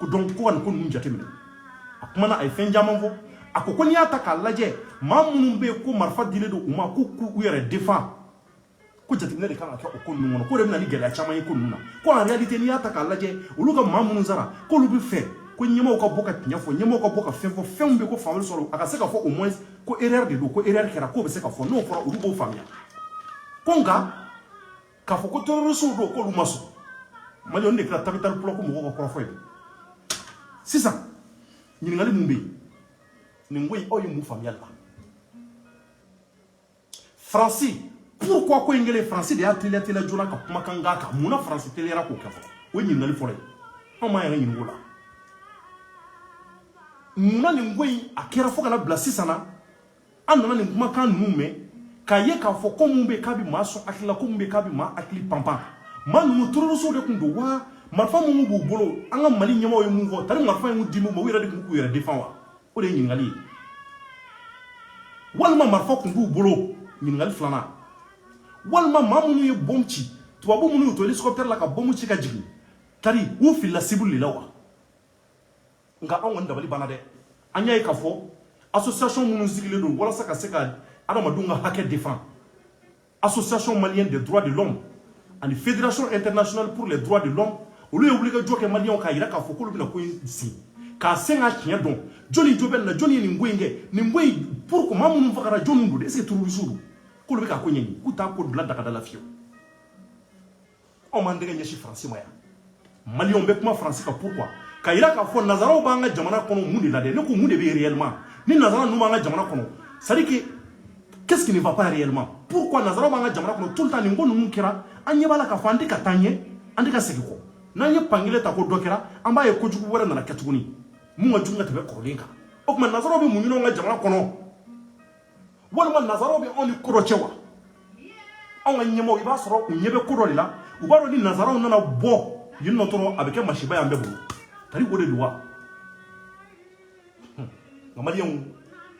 ko donc ko ka nin ko ninnu jateminɛ a kumana a ye fɛn caman fɔ a ko n'i y'a ta k'a lajɛ maa minnu bɛ yen ko marifa dilen don u ma k'u yɛrɛ défend ko jateminɛ de kan ka kɛ o ko ninnu kɔnɔ ko de bɛ na ni gɛlɛya caman ye ko ninnu na ko en réalité n'i y'a ta k'a lajɛ olu ka maa minnu sara k'olu bɛ fɛ ko ɲɛmɔgɔw ka bɔ ka tiɲɛ fɔ ɲɛmɔgɔw ka bɔ ka fɛn fɔ fɛnw bɛ ko faamuyali sɔrɔ a ka se ka fɔ au moins ko erreur de don ko erreur kɛra k'o bɛ se ka fɔ n'o fɔra olu b'o faamuya ko nka k'a fɔ ko terroriste don k'olu ma sɔn maliyɛnw de kɛra capital pulaku mɔgɔw ka kɔrɔfɔ ye sisan ɲininkali mun bɛ yen nin ko in aw ye mun faamuya la Faransi pourquoi ko in kɛlen Faransi de y'a teliya joona ka kumakan k'a kan mun na Faransi teliyara k'o kɛ fɔlɔ o ye ɲininkali fɔlɔ ye anw m'an yɛrɛ ɲininka o la mun na nin ko in a kɛra fo ka na bila sisan na an nana nin kumakan ninnu mɛn k'a ye k'a fɔ ko mun bɛ yen k'a bɛ maa sɔn hakili la ko mun bɛ yen k'a bɛ maa hakili panpan maa ninnu terroriste de tun don wa marifa minnu b'u bolo an ka Mali ɲɛmɔgɔw ye mun fɔ tari marifa in di mun ma u yɛrɛ de tun k'u yɛrɛ défend wa o de ye ɲininkali ye walima marifa tun b'u bolo ɲininkali filanan walima maa minnu ye bɔm ci tubabu minnu y'u to hélicoptère la ka bɔmu ci ka jigin tari u filila cible de la wa nka anw kɔni dabali banna dɛ an y'a ye k'a fɔ association minnu sigilen don walasa ka se ka adamadenw ka hakɛ défend association malienne des droits de l'homme ani fédération internationale pour les droits de l'homme olu ye wulikajɔ kɛ maliyɛnw k'a yira k'a fɔ k'olu bɛna ko in sigi k'a sen k'a tiɲɛ dɔn jɔnni jo bɛ nin na jɔnni ye nin ko in kɛ nin ko in pour maa minnu fagara jɔnni don de est-ce que terroriste don k'olu bɛ k'a ko ɲɛɲini k'u t'a ko bila dagada la fiyewu anw m'an tɛgɛ ɲɛsin Faransi ma yan maliyɛnw bɛ kuma Faransi kan pourquoi k'a yira k'a fɔ nazaraw b'an ka jamana kɔnɔ mun de la dɛ ne ko mun de bɛ yen réellement ni nazara ninnu b'an ka jamana kɔnɔ c'est à dire que Qu'est-ce qui ne va pas réellement? Pourquoi Nazaro banga jamana kono tout le temps ningo numu kera anye bala ka fandi ka tanye andi ka segiko nanye pangile ta ko dokera amba ye kojugu wara na katuguni munga junga tebe kolinka okuma Nazaro be munyino nga jamana kono wala Nazaro be on ko chewa on nga nyemo iba soro unyebe ko la ubaro ni Nazaro nana bo yinno toro abeke mashiba ya mbebu tari ko de loi ngamaliyon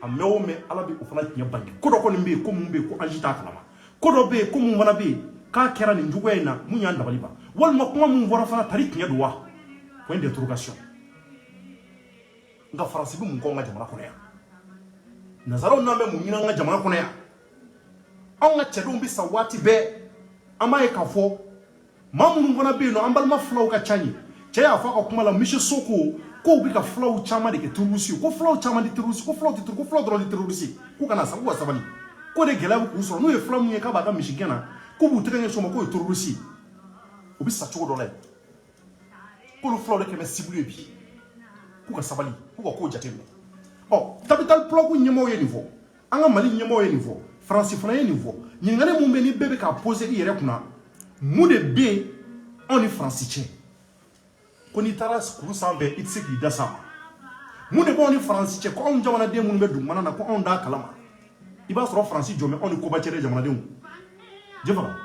amewo me ala bi ofana tinya bangi kodo ko nimbe ko mumbe ko anjita kalama kodo be ko mum wana be ka kera ni njugo ena munya ndabali ba wal ma kuma mum wara fana tari tinya dowa point d'interrogation nga faransi bi mun ko nga jamana kono ya Nazaro nambe mun nyina nga jamana kono ya on nga chedum bi sawati be amaye ka fo mamun wana be no ambal ma flow ka chanyi cheya fa ko kuma la mishi soko ko bi ka flow chama de ke turusi ko flow chama de turusi ko flow ko flow dro de turusi ko kana sa ko sabali ko de gela ko so no e flow mu ka ba ka mishigena ko bu tege so ko turusi o bi sa chugo do le ko lo flow de ke me sibulu bi ko ka sabali ko jateme oh capital plug nyemo ye niveau anga mali nyemo ye niveau france fana ye niveau nyingane mu be ni bebe ka poser yere kuna mu de be on france tche koni taras kuru sanbe itsiki dasa mu de boni France che ko on jamana de mun be dum manana ko on da kalama iba soro France jome on ko ba chere jamana de mu jefara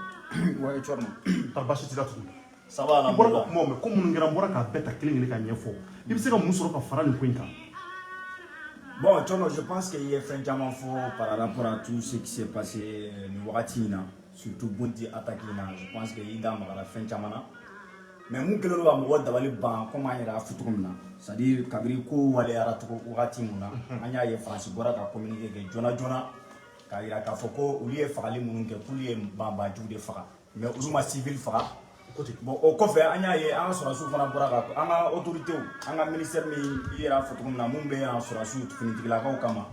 ouais chorno tarbashi tidatu ça va la mo me ko mun ngira mbora ka beta kilingili ka nyefo ibi se ka mun soro ka farani ko inka bon chorno je pense qu'il y a vraiment faux par rapport à tout ce qui s'est passé ni watina surtout Bondi attaquina je pense que il a mara fin jamana mais mun kelo ba mo dabali ban comment ira futumna c'est à dire kabiri ko wale ara to wakati muna anya ye France bora ka communiquer ke jona ka ira ka foko uliye fagali mun ke kuliye bamba jude faga mais uzuma civil faga bon o ko fe anya ye an sura su fana bora ka anga autorité anga ministère mi ira futumna mun be an sura su finitigila ka kama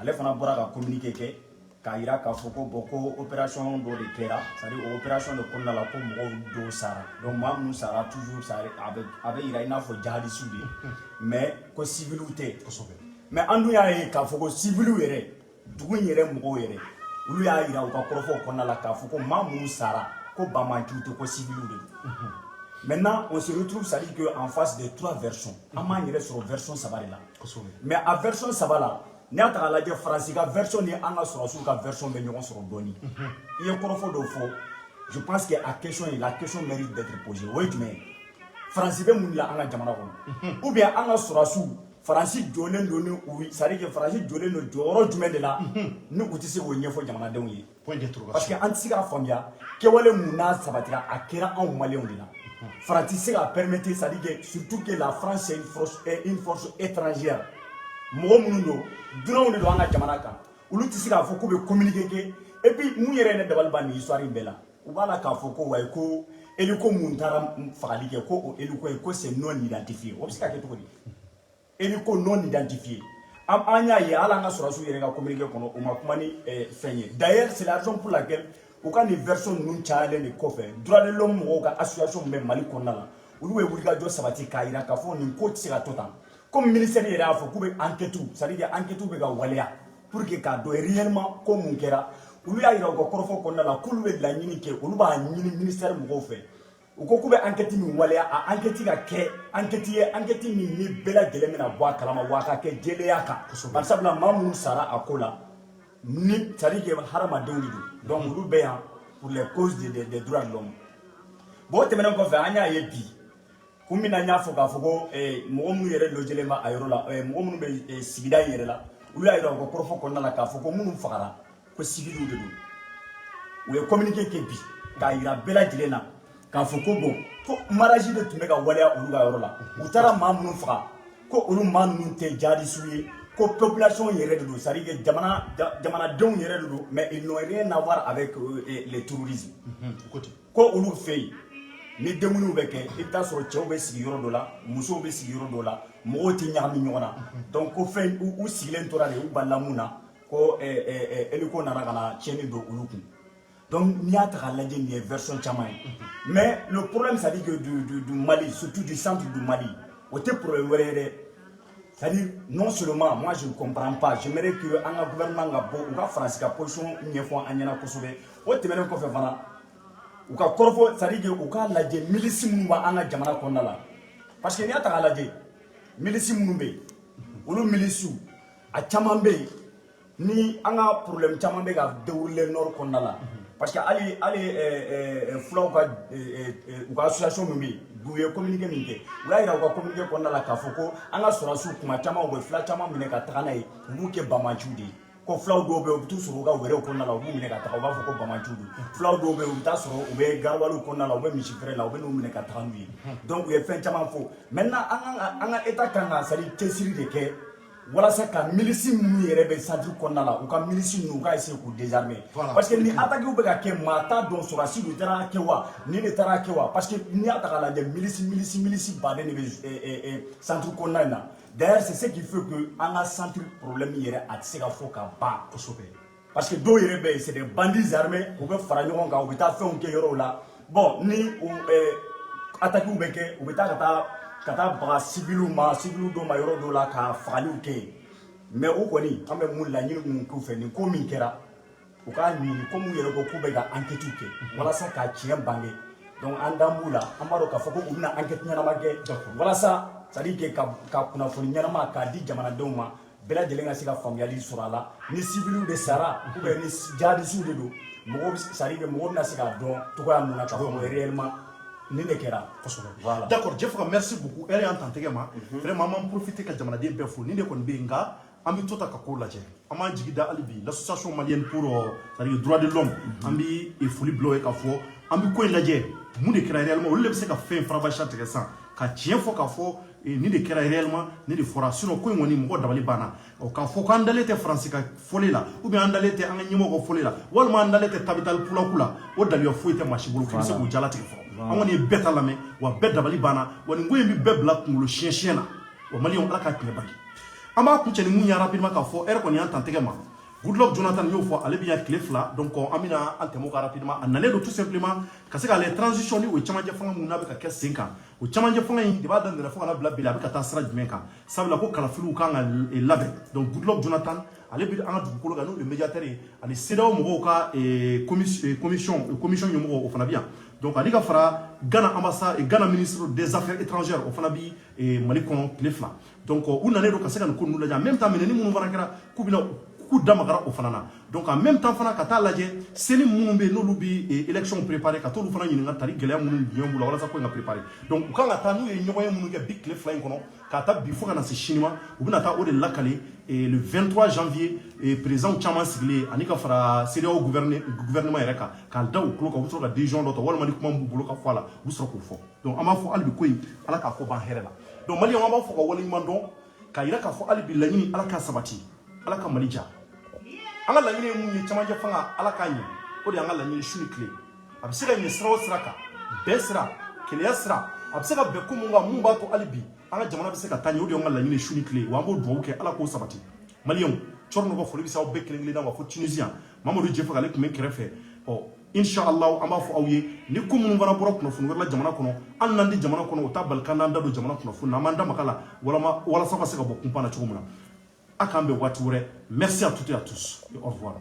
ale fana bora ka communiquer ke Kaira Kafoko Boko opération do de Kera, c'est-à-dire opération de Kondala comme do Sara. Donc Mamou Sara toujours Sara avec Iraina for Jadi Soudi. Mais ko civilité. Mais andu ya e Kafoko civilu yere, dugu yere mgo yere. Ulu ya ira uka korofo Kondala Kafoko Mamou Sara ko Bamanjute ko civilu de. Maintenant, on se retrouve, ça dit qu'en face des trois versions. Amman yere sur version Sabarela. Mais à version Sabala, n'a pas la France version ni anga sur la version de l'Union sur Doni. Il y a encore faux de faux. Je pense que la question mérite d'être posée. Oui, mais France veut mouiller anga jamana ou bien anga sur la sous France donne oui, ça dit que France donne le doro du de là. Nous utisi au niveau jamana donné. Point d'interrogation. Parce que antika famia que wale muna sabatira akira en malien là. France a permettre ça dit que surtout que la France est une force étrangère. Mo mundo drone do anga jamana ka ulu tisira foko be communiquer et puis mu yere ne dabal ban histoire bela ubala ka foko way ko eliko muntara fagali ke ko eliko ko c'est non identifié obska ke to ko eliko non identifié am anya ye ala nga sura su yere ka communiquer kono o makumani fenye d'ailleurs c'est la raison pour laquelle au cas ni version nun chale ni kofe droit de l'homme mo ka association même mali konala ulu we wulga jo sabati kaira ka fo ni ko tisira totan comme ministère il a fait enquête ça veut dire enquête be ga walia pour que ka do réellement comme on kera ulu ya ira ko korofo ko na la kulwe la nyini ke ulu ba nyini ministère mo fe u ko kube enquête mi walia a enquête ga ke enquête ni bela gele na boa kalama waka ke jele yaka par exemple mamun sara akola ni ça veut dire harama dewli donc ulu be pour les causes des droits de l'homme bo temena ko fe anya yebi kumina nyafo ka foko mo mu yere lojelema ayro la mo mu be sigida yere la ulu ayro ko korofo ko na la ka foko munu fagara ko sigidu de do we communiquer ke bi ka ira bela dilena ka foko bon ko maraji de tumeka wala ulu ayro la utara mamunu faga ko ulu manu te jadi suye ko population yere de do sari ke jamana don yere de do mais ils n'ont rien à voir avec le terrorisme ko ulu fei ni demunu beke ita so chew be sigi yoro dola muso be sigi yoro dola mo ti nyami nyona donc ko fe u sigilen torale u ballamuna ko eliko nana kana cheni do uluku donc ni ata la ni version chamay mais le problème ça dit que du Mali surtout du centre du Mali o te problème wéré c'est-à-dire non seulement moi je ne comprends pas, j'aimerais que un gouvernement a beau ou ka France ka position ñefo anyana kosube o temene ko fe fana ou ka korfo c'est-à-dire que ou ka lajɛ milice mun ba an ka jamana kɔnɔna la parce que ni ya ta ka lajɛ milice mun be olu milice a caman be ni an ka problème caman be ka dérouler nord kɔnɔna la parce que ali fulaw ka u ka association mun be u ye communiqué min kɛ u y'a yira u ka communiqué kɔnɔna la k'a fɔ ko an ka sɔrɔsiw kuma caman u bɛ fila caman minɛ ka taga n'a ye u b'u kɛ bamaciw de ye ko fulaw dɔw bɛ yen u bɛ t'u sɔrɔ u ka wɛrɛw kɔnɔna la u b'u minɛ ka taga u b'a fɔ ko bamaciw don fulaw dɔw bɛ yen u bɛ taa sɔrɔ u bɛ garawaliw kɔnɔna la u bɛ misi feere la u bɛ n'u minɛ ka taga n'u ye donc u ye fɛn caman fɔ maintenant an ka état kan ka c'est-à-dire cɛsiri de kɛ walasa ka milice minnu yɛrɛ bɛ centre kɔnɔna la u ka milice ninnu u ka essayer k'u désarmer parce que ni attaque bɛ ka kɛ maa t'a dɔn sɔrɔsi de taara kɛ wa ni de taara kɛ wa parce que n'i y'a ta k'a lajɛ milice baden de bɛ centre kɔnɔna in na d'ailleurs c'est ce qui fait que an ka centre problème yɛrɛ a tɛ se ka fɔ ka ban kosɛbɛ parce que dɔw yɛrɛ bɛ yen c'est des bandits armés u bɛ fara ɲɔgɔn kan u bɛ taa fɛnw kɛ yɔrɔw la bon ni attaque bɛ kɛ u bɛ taa ka taa baga civiliw dɔw ma yɔrɔ dɔw la ka fagaliw kɛ mais o kɔni an bɛ mun laɲini mun k'u fɛ nin ko min kɛra u k'a ɲini ko mun yɛrɛ ko k'u bɛ ka enquête kɛ walasa ka tiɲɛ bange donc an dan b'u la an b'a dɔn k'a fɔ ko u bɛna enquête ɲɛnama kɛ walasa c'est-à-dire ka kunnafoni ɲɛnama k'a di jamanadenw ma bɛɛ lajɛlen ka se ka faamuyali sɔrɔ a la ni civiliw de sara ou bien ni jihadistes de don mɔgɔw c'est-à-dire mɔgɔw bɛna se k'a dɔn cogoya mun na k'a fɔ réellement ni de kɛra voilà d'accord Jeff merci beaucoup elle est en tant que vraiment m'en profiter ka jamanaden bɛɛ fo ni de kɔni bɛ yen nka an bɛ to ta ka ko lajɛ an b'an jigi da hali bi l'association malienne pour c'est-à-dire droit de l'homme an bɛ foli bila o ye k'a fɔ an bɛ ko in lajɛ mun de kɛra réellement olu de bɛ se ka fɛn farabasiya tigɛ san ka tiɲɛ fɔ k'a fɔ ni de kɛra réellement ni de fɔra sinon ko in kɔni mɔgɔ dabali banna k'a fɔ k'an dalen tɛ faransi ka fɔli la ou bien an dalen tɛ an ka ɲɛmɔgɔ ka fɔli la walima an dalen tɛ capital pulaku la o daliya foyi tɛ maa si bolo k'i bɛ se k'o jalatigɛ fɔlɔ an kɔni ye bɛɛ ta lamɛn wa bɛɛ dabali banna wa nin ko in bɛ bɛɛ bila kunkolo siɲɛ na wa maliyɛnw ala k'a tiɲɛ baki an b'a kuncɛ ni mun ye rapidement k'a fɔ ɛrɛ kɔni y'an tan tɛgɛ ma Goodluck Jonathan y'o fɔ ale bɛ yan tile fila donc an bɛna an tɛmɛ o kan rapidement a nalen don tout simplement ka se k'ale transition ni o ye cɛmancɛ fanga mun n'a bɛ ka kɛ sen kan o cɛmancɛ fanga in de b'a daminɛ fo ka na bila bi la a bɛ ka taa sira jumɛn kan sabula ko kalafiliw kan ka labɛn donc Goodluck Jonathan ale bɛ an ka dugukolo kan n'o ye médiateur ye ani CEDEAO mɔgɔw ka commission ɲɛmɔgɔ o fana bɛ yan donc ani ka fara Ghana ministre des affaires étrangères o fana bɛ Mali kɔnɔ tile fila donc u nanen don ka se ka nin ko ninnu lajɛ en même temps minɛni minnu fana kɛra k'u bɛna k'u da magara o fana na donc en même temps fana ka taa lajɛ seli minnu bɛ yen n'olu bɛ élection préparé ka t'olu fana ɲininka tari gɛlɛya minnu jumɛn b'u la walasa ko in ka préparé donc u kan ka taa n'u ye ɲɔgɔnye minnu kɛ bi tile fila in kɔnɔ ka taa bi fo ka na se sini ma u bɛna taa o de lakale le 23 janvier président caman sigilen ani ka fara CEDEAO gouvernement yɛrɛ kan k'a da u tulo kan u bɛ sɔrɔ ka décision dɔ ta walima ni kuma b'u bolo ka fɔ a la u bɛ sɔrɔ k'o fɔ donc an b'a fɔ hali bi ko in ala k'a fɔ ban hɛrɛ la donc maliyɛnw an b'a fɔ ka waleɲuman dɔn k'a yira k'a fɔ hali bi laɲini ala k'a sabati ala ka Mali ja an ka laɲini ye mun ye cɛmancɛ fanga ala k'a ɲɛ o de y'an ka laɲini su ni tile a bɛ se ka ɲɛ sira o sira kan bɛn sira keleya sira a bɛ se ka bɛn ko mun kan mun b'a to hali bi an ka jamana bɛ se ka taa ɲɛ o de y'an ka laɲini su ni tile wa an b'o dugawu kɛ ala k'o sabati maliyɛnw cɔrininw ka foli bɛ se aw bɛɛ kelen kelenna wa fo Tunisien Mamadu Jɛfɛ ale tun bɛ kɛrɛfɛ inshallah an b'a fɔ aw ye ni ko minnu fana bɔra kunnafoni wɛrɛ la jamana kɔnɔ an n'an di jamana kɔnɔ o t'a bali k'an n'an da don jamana kunnafoni na an b'an da maga la walasa ka se ka bɔ kunpan na cogo min na a k'an bɛn waati wɛrɛ merci à toutes et à tous et au revoir